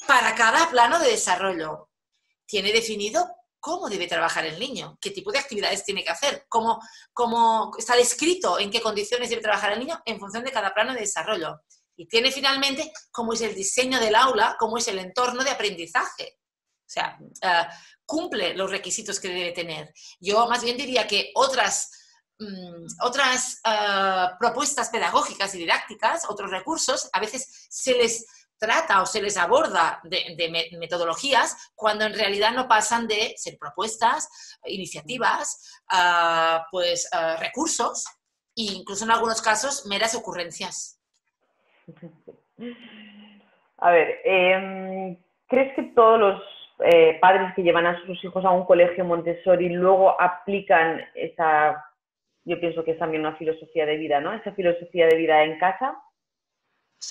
para cada plano de desarrollo. Tiene definido cómo debe trabajar el niño, qué tipo de actividades tiene que hacer, cómo está descrito en qué condiciones debe trabajar el niño en función de cada plano de desarrollo. Y tiene finalmente cómo es el diseño del aula, cómo es el entorno de aprendizaje. O sea, cumple los requisitos que debe tener. Yo más bien diría que otras propuestas pedagógicas y didácticas, otros recursos, a veces se les trata o se les aborda de metodologías cuando en realidad no pasan de ser propuestas, iniciativas, recursos e incluso en algunos casos meras ocurrencias. A ver, ¿crees que todos los padres que llevan a sus hijos a un colegio Montessori luego aplican esa, yo pienso que es también una filosofía de vida, ¿no? Esa filosofía de vida en casa?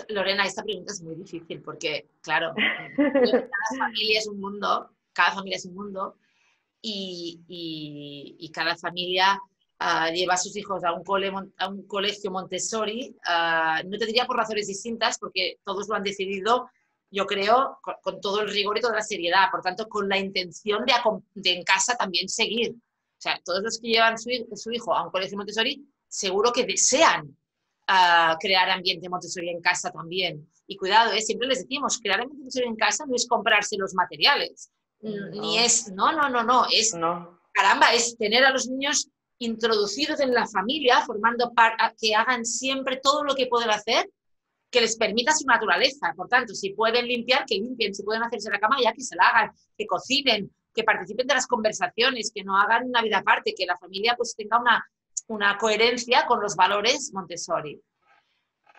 Lorena, esta pregunta es muy difícil porque, claro, cada familia es un mundo y cada familia lleva a sus hijos a un colegio Montessori, no te diría por razones distintas, porque todos lo han decidido, yo creo, con todo el rigor y toda la seriedad, por tanto, con la intención de en casa también seguir. O sea, todos los que llevan su hijo a un colegio Montessori, seguro que desean crear ambiente Montessori en casa también. Y cuidado, siempre les decimos, crear ambiente Montessori en casa no es comprarse los materiales, ni es, no, caramba, es tener a los niños introducidos en la familia, formando que hagan siempre todo lo que pueden hacer, que les permita su naturaleza. Por tanto, si pueden limpiar, que limpien, si pueden hacerse la cama, ya que se la hagan, que cocinen, que participen de las conversaciones, que no hagan una vida aparte, que la familia pues tenga una coherencia con los valores Montessori.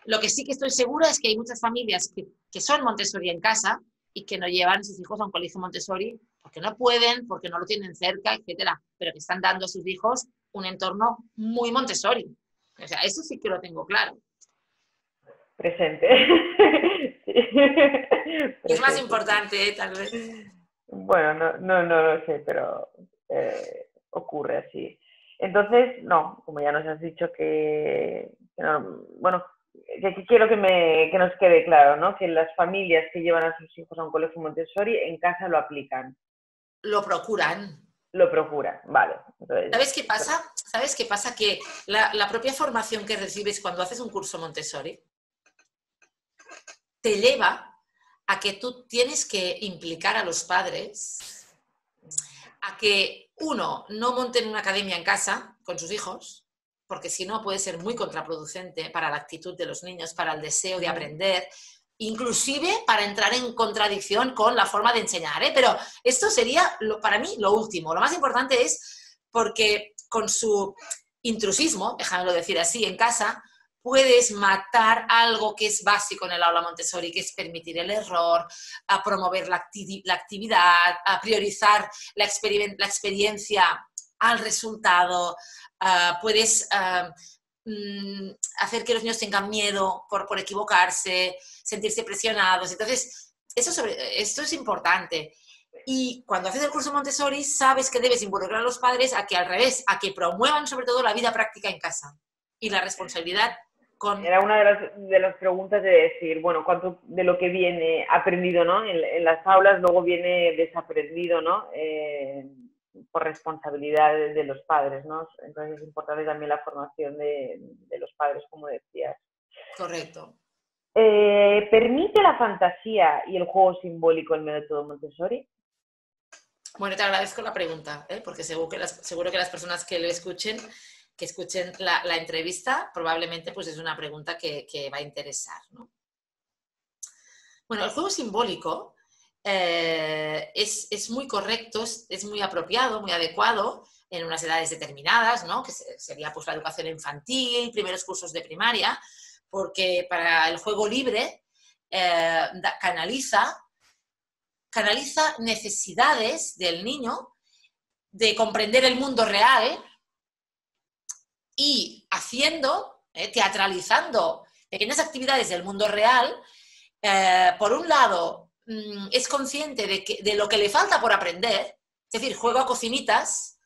Lo que sí que estoy segura es que hay muchas familias que son Montessori en casa y que no llevan a sus hijos a un colegio Montessori porque no pueden, porque no lo tienen cerca, etcétera, pero que están dando a sus hijos un entorno muy Montessori. O sea, eso sí que lo tengo claro. Presente. Sí. Es más importante, tal vez. Bueno, no lo sé, pero ocurre así. Entonces, no, como ya nos has dicho que no, bueno, que quiero que nos quede claro, ¿no? Que las familias que llevan a sus hijos a un colegio Montessori en casa lo aplican. Lo procuran. Lo procuran, vale. Entonces, ¿sabes qué pasa? ¿Sabes qué pasa? Que la propia formación que recibes cuando haces un curso Montessori te lleva a que tú tienes que implicar a los padres a que, uno, no monten una academia en casa con sus hijos, porque si no puede ser muy contraproducente para la actitud de los niños, para el deseo de aprender, inclusive para entrar en contradicción con la forma de enseñar, ¿eh? Pero esto sería, para mí, lo último. Lo más importante es porque con su intrusismo, déjamelo decir así, en casa, puedes matar algo que es básico en el aula Montessori, que es permitir el error, a promover la actividad, a priorizar la experiencia al resultado, puedes hacer que los niños tengan miedo por equivocarse, sentirse presionados. Entonces, esto es importante. Y cuando haces el curso Montessori, sabes que debes involucrar a los padres a que, al revés, a que promuevan sobre todo la vida práctica en casa y la responsabilidad con... Era una de las preguntas de decir, bueno, cuánto de lo que viene aprendido, ¿no?, en las aulas luego viene desaprendido, ¿no?, por responsabilidad de los padres, ¿no? Entonces es importante también la formación de los padres, como decías. Correcto. ¿Permite la fantasía y el juego simbólico el método Montessori? Bueno, te agradezco la pregunta, porque seguro que las personas que escuchen la entrevista, probablemente pues es una pregunta que va a interesar, ¿no? Bueno, el juego simbólico es muy correcto, es muy apropiado, muy adecuado en unas edades determinadas, ¿no?, que sería pues la educación infantil, primeros cursos de primaria, porque para el juego libre canaliza necesidades del niño de comprender el mundo real y teatralizando pequeñas actividades del mundo real, por un lado, es consciente de lo que le falta por aprender, es decir, juego a cocinitas,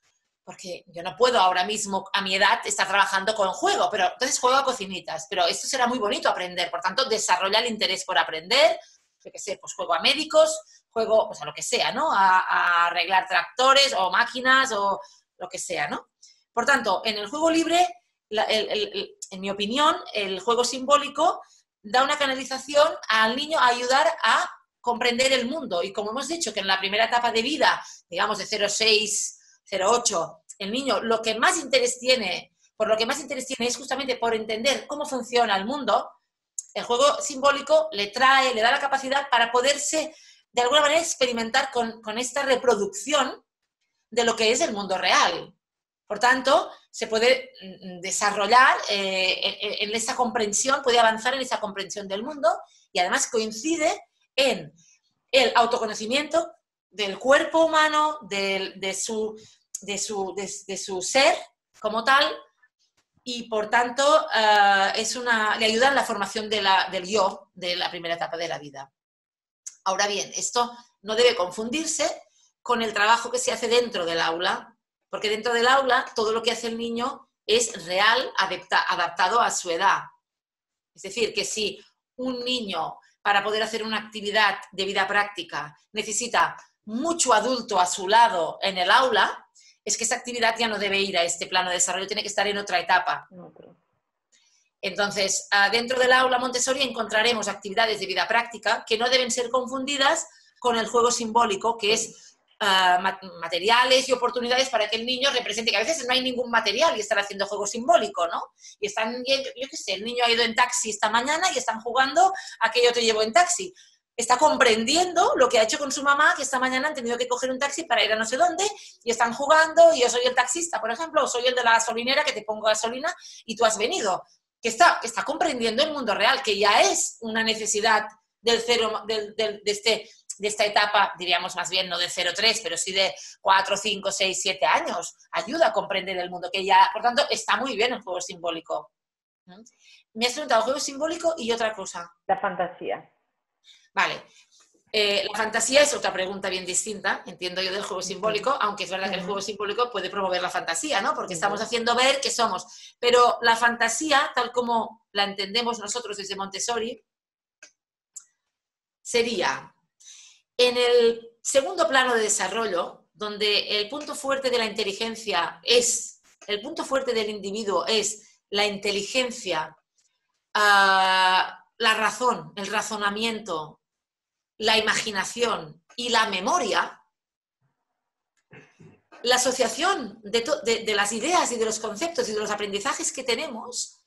porque yo no puedo ahora mismo, a mi edad, estar trabajando con juego, pero entonces juego a cocinitas, pero esto será muy bonito aprender, por tanto, desarrolla el interés por aprender, yo qué sé, pues juego a médicos, juego pues a lo que sea, ¿no?, a arreglar tractores o máquinas o lo que sea, ¿no? Por tanto, en el juego libre, en mi opinión, el juego simbólico da una canalización al niño a ayudar a comprender el mundo. Y como hemos dicho que en la primera etapa de vida, digamos de 0,6, 0,8, el niño lo que más interés tiene es justamente por entender cómo funciona el mundo. El juego simbólico le da la capacidad para poderse, de alguna manera, experimentar con esta reproducción de lo que es el mundo real. Por tanto, se puede desarrollar en esa comprensión, puede avanzar en esa comprensión del mundo y además coincide en el autoconocimiento del cuerpo humano, de su ser como tal, y por tanto le ayuda en la formación del yo de la primera etapa de la vida. Ahora bien, esto no debe confundirse con el trabajo que se hace dentro del aula, porque dentro del aula todo lo que hace el niño es real, adaptado a su edad. Es decir, que si un niño, para poder hacer una actividad de vida práctica, necesita mucho adulto a su lado en el aula, es que esa actividad ya no debe ir a este plano de desarrollo, tiene que estar en otra etapa. Entonces, dentro del aula Montessori encontraremos actividades de vida práctica que no deben ser confundidas con el juego simbólico, que es materiales y oportunidades para que el niño represente, que a veces no hay ningún material y están haciendo juego simbólico, ¿no? Y están, yo qué sé, el niño ha ido en taxi esta mañana y están jugando a que yo te llevo en taxi. Está comprendiendo lo que ha hecho con su mamá, que esta mañana han tenido que coger un taxi para ir a no sé dónde y están jugando y yo soy el taxista, por ejemplo, o soy el de la gasolinera que te pongo gasolina y tú has venido. Que está comprendiendo el mundo real, que ya es una necesidad de esta etapa, diríamos más bien no de 0,3, pero sí de 4, 5, 6, 7 años. Ayuda a comprender el mundo, que ya, por tanto, está muy bien el juego simbólico. Me has preguntado el juego simbólico y otra cosa. La fantasía. Vale. La fantasía es otra pregunta bien distinta, entiendo yo, del juego simbólico, aunque es verdad que el juego simbólico puede promover la fantasía, ¿no? Porque estamos haciendo ver que somos. Pero la fantasía, tal como la entendemos nosotros desde Montessori, sería en el segundo plano de desarrollo, donde el punto fuerte de la inteligencia el punto fuerte del individuo es la inteligencia, la razón, el razonamiento, la imaginación y la memoria, la asociación de las ideas y de los conceptos y de los aprendizajes que tenemos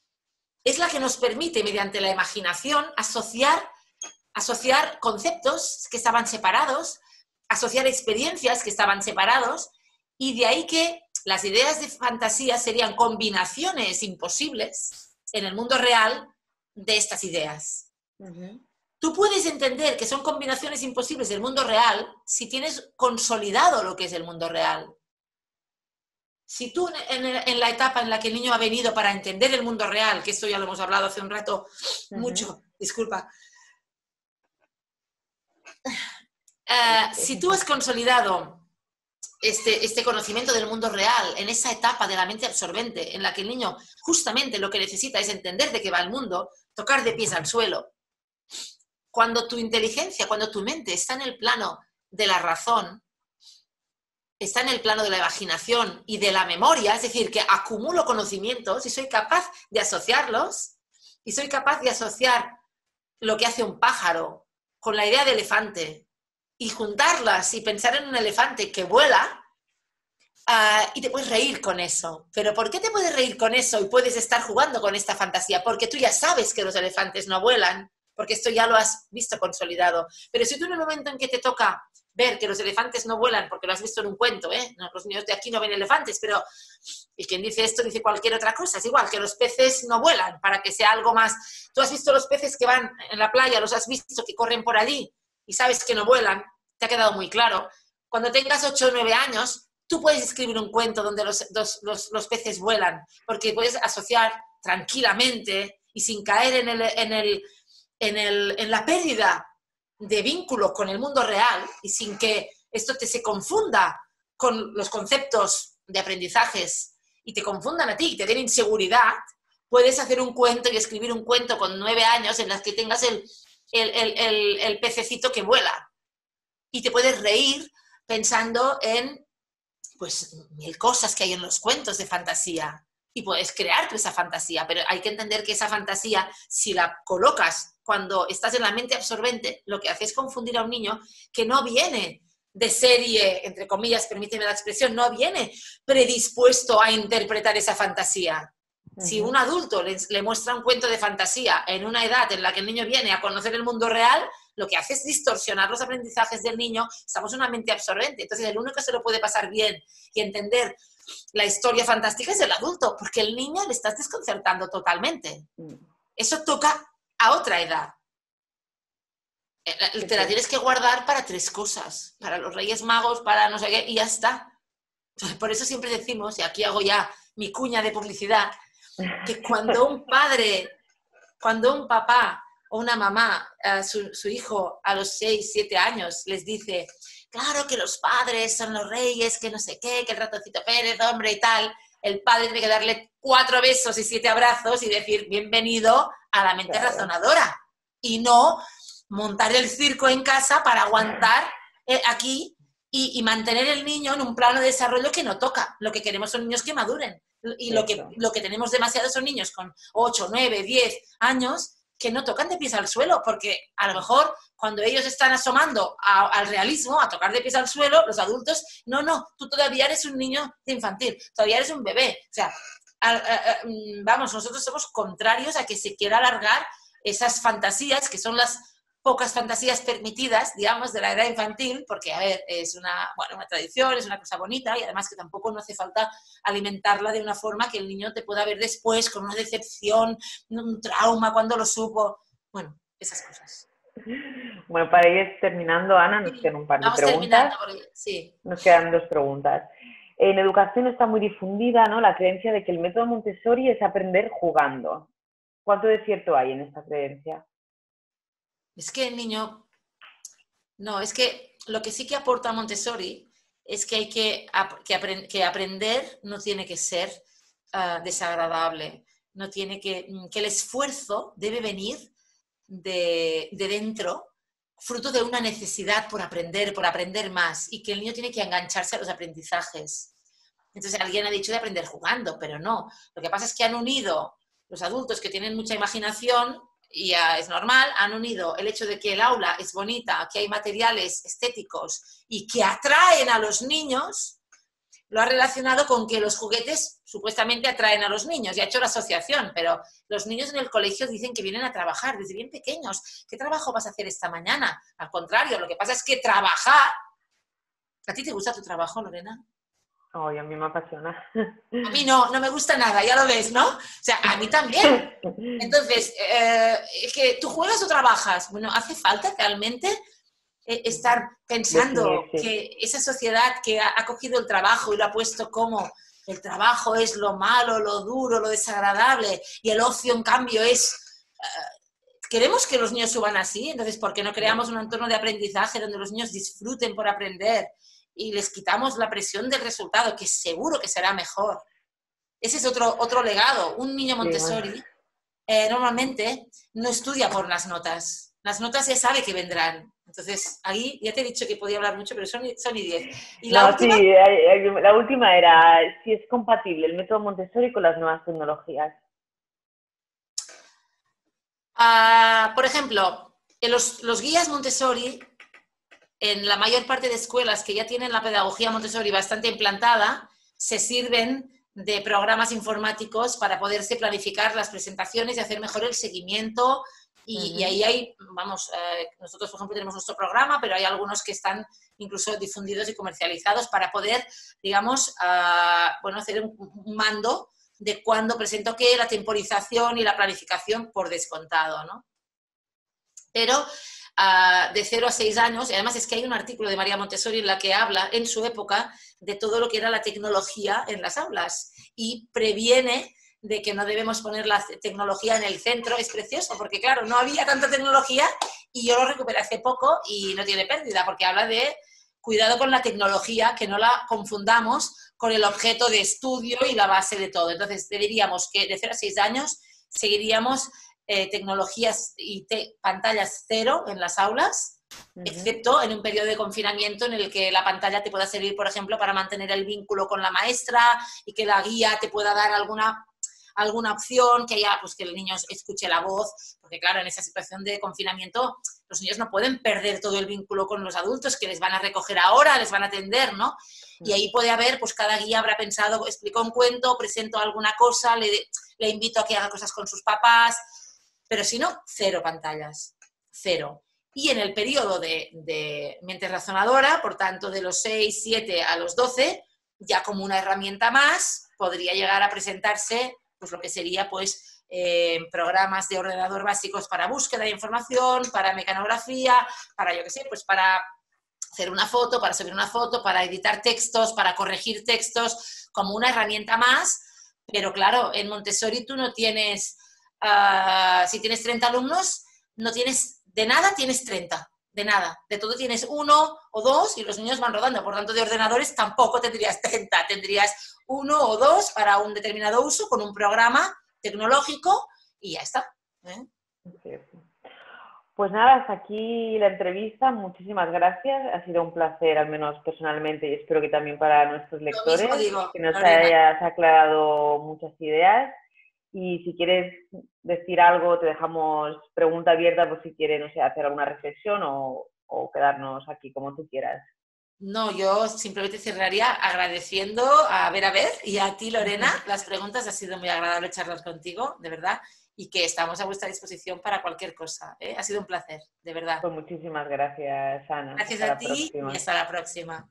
es la que nos permite, mediante la imaginación, asociar conceptos que estaban separados, asociar experiencias que estaban separados, y de ahí que las ideas de fantasía serían combinaciones imposibles en el mundo real de estas ideas. Tú puedes entender que son combinaciones imposibles del mundo real si tienes consolidado lo que es el mundo real. Si tú en la etapa en la que el niño ha venido para entender el mundo real, que esto ya lo hemos hablado hace un rato mucho, disculpa, si tú has consolidado este conocimiento del mundo real en esa etapa de la mente absorbente en la que el niño justamente lo que necesita es entender de qué va el mundo, tocar de pies al suelo. Cuando tu inteligencia, cuando tu mente está en el plano de la razón, está en el plano de la imaginación y de la memoria, es decir, que acumulo conocimientos y soy capaz de asociarlos, y soy capaz de asociar lo que hace un pájaro con la idea de elefante, y juntarlas y pensar en un elefante que vuela, y te puedes reír con eso. ¿Pero por qué te puedes reír con eso y puedes estar jugando con esta fantasía? Porque tú ya sabes que los elefantes no vuelan, porque esto ya lo has visto consolidado. Pero si tú en el momento en que te toca ver que los elefantes no vuelan, porque lo has visto en un cuento, no, los niños de aquí no ven elefantes, pero y quien dice esto dice cualquier otra cosa, es igual, que los peces no vuelan, para que sea algo más. Tú has visto los peces que van en la playa, los has visto que corren por allí, y sabes que no vuelan, te ha quedado muy claro. Cuando tengas 8 o 9 años, tú puedes escribir un cuento donde los peces vuelan, porque puedes asociar tranquilamente y sin caer en la pérdida de vínculo con el mundo real y sin que esto se confunda con los conceptos de aprendizajes y te confundan a ti y te den inseguridad, puedes hacer un cuento y escribir un cuento con 9 años en las que tengas el pececito que vuela. Y te puedes reír pensando en pues 1000 cosas que hay en los cuentos de fantasía. Y puedes crear esa fantasía, pero hay que entender que esa fantasía, si la colocas cuando estás en la mente absorbente, lo que hace es confundir a un niño que no viene de serie, entre comillas, permíteme la expresión, no viene predispuesto a interpretar esa fantasía. Si un adulto le muestra un cuento de fantasía en una edad en la que el niño viene a conocer el mundo real, lo que hace es distorsionar los aprendizajes del niño. Estamos en una mente absorbente. Entonces, el único que se lo puede pasar bien y entender la historia fantástica es el adulto, porque el niño le estás desconcertando totalmente. Eso toca a otra edad. Te la tienes que guardar para 3 cosas. Para los Reyes Magos, para no sé qué, y ya está. Por eso siempre decimos, y aquí hago ya mi cuña de publicidad, que cuando un padre, cuando un papá o una mamá, su hijo a los 6, 7 años les dice, claro que los padres son los reyes, que no sé qué, que el ratoncito Pérez, hombre y tal, el padre tiene que darle 4 besos y 7 abrazos y decir, bienvenido a la mente razonadora. Y no montar el circo en casa para aguantar aquí y mantener el niño en un plano de desarrollo que no toca. Lo que queremos son niños que maduren. Y lo que tenemos demasiado son niños con 8, 9, 10 años que no tocan de pies al suelo, porque a lo mejor cuando ellos están asomando al realismo, a tocar de pies al suelo, los adultos, no, tú todavía eres un niño infantil, todavía eres un bebé. O sea, vamos, nosotros somos contrarios a que se quiera alargar esas fantasías, que son las pocas fantasías permitidas, digamos, de la edad infantil, porque, a ver, es una tradición, es una cosa bonita y además que tampoco no hace falta alimentarla de una forma que el niño te pueda ver después con una decepción, un trauma cuando lo supo. Bueno, esas cosas. Bueno, para ir terminando, Ana, nos quedan un par de preguntas. Sí. Nos quedan 2 preguntas. En educación está muy difundida, ¿no?, la creencia de que el método Montessori es aprender jugando. ¿Cuánto de cierto hay en esta creencia? Es que el niño... No, es que lo que sí que aporta Montessori es que hay que aprender no tiene que ser desagradable, no tiene que el esfuerzo debe venir de dentro, fruto de una necesidad por aprender más, y que el niño tiene que engancharse a los aprendizajes. Entonces alguien ha dicho de aprender jugando, pero no. Lo que pasa es que han unido los adultos que tienen mucha imaginación, y es normal, han unido el hecho de que el aula es bonita, que hay materiales estéticos y que atraen a los niños, lo ha relacionado con que los juguetes supuestamente atraen a los niños y ha hecho la asociación, pero los niños en el colegio dicen que vienen a trabajar desde bien pequeños. ¿Qué trabajo vas a hacer esta mañana? Al contrario, lo que pasa es que trabajar... ¿A ti te gusta tu trabajo, Lorena? Ay, a mí me apasiona. A mí no me gusta nada, ya lo ves, ¿no? O sea, a mí también. Entonces, es que tú juegas o trabajas. Bueno, hace falta realmente estar pensando Definirse. que esa sociedad que ha cogido el trabajo y lo ha puesto como el trabajo es lo malo, lo duro, lo desagradable, y el ocio, en cambio, es... queremos que los niños suban así, entonces, ¿por qué no creamos un entorno de aprendizaje donde los niños disfruten por aprender y les quitamos la presión del resultado, que seguro que será mejor? Ese es otro legado. Un niño Sí, bueno. Montessori normalmente no estudia por las notas. Las notas ya sabe que vendrán. Entonces, ahí ya te he dicho que podía hablar mucho, pero son y 10. Y la No, sí, última, la última era si es compatible el método Montessori con las nuevas tecnologías. por ejemplo, en los guías Montessori, en la mayor parte de escuelas que ya tienen la pedagogía Montessori bastante implantada, se sirven de programas informáticos para poderse planificar las presentaciones y hacer mejor el seguimiento. Y ahí hay, vamos, nosotros por ejemplo tenemos nuestro programa, pero hay algunos que están incluso difundidos y comercializados para poder, digamos, bueno, hacer un mando de cuándo presento qué, la temporización y la planificación por descontado, ¿no? Pero de 0 a 6 años, y además es que hay un artículo de María Montessori en la que habla en su época de todo lo que era la tecnología en las aulas y previene de que no debemos poner la tecnología en el centro. Es precioso porque, claro, no había tanta tecnología y yo lo recuperé hace poco y no tiene pérdida porque habla de cuidado con la tecnología, que no la confundamos con el objeto de estudio y la base de todo. Entonces, diríamos que de 0 a 6 años seguiríamos tecnologías y pantallas cero en las aulas, excepto en un periodo de confinamiento en el que la pantalla te pueda servir, por ejemplo, para mantener el vínculo con la maestra y que la guía te pueda dar alguna opción, que haya, pues que el niño escuche la voz, porque claro, en esa situación de confinamiento los niños no pueden perder todo el vínculo con los adultos que les van a recoger ahora, les van a atender, ¿no? Y ahí puede haber, pues cada guía habrá pensado, explico un cuento, presento alguna cosa, le invito a que haga cosas con sus papás, pero si no, cero pantallas, cero. Y en el periodo de mente razonadora, por tanto, de los 6, 7 a los 12, ya como una herramienta más, podría llegar a presentarse pues lo que sería pues programas de ordenador básicos para búsqueda de información, para mecanografía, para yo qué sé, pues para hacer una foto, para subir una foto, para editar textos, para corregir textos, como una herramienta más. Pero claro, en Montessori tú no tienes, si tienes 30 alumnos, no tienes, de nada tienes 30, de nada. De todo tienes 1 o 2 y los niños van rodando. Por tanto, de ordenadores tampoco tendrías 30, tendrías 1 o 2 para un determinado uso con un programa tecnológico y ya está. Sí. Pues nada, hasta aquí la entrevista. Muchísimas gracias. Ha sido un placer, al menos personalmente, y espero que también para nuestros Lo mismo lectores, digo, que nos Lorena. hayas aclarado muchas ideas. Y si quieres decir algo, te dejamos pregunta abierta por si quieres, no sé, hacer alguna reflexión o quedarnos aquí como tú quieras. No, yo simplemente cerraría agradeciendo a ver, y a ti, Lorena, las preguntas. Ha sido muy agradable charlar contigo, de verdad, y que estamos a vuestra disposición para cualquier cosa, ¿eh? Ha sido un placer, de verdad. Pues muchísimas gracias, Ana. Gracias Hasta a la ti y próxima. hasta la próxima.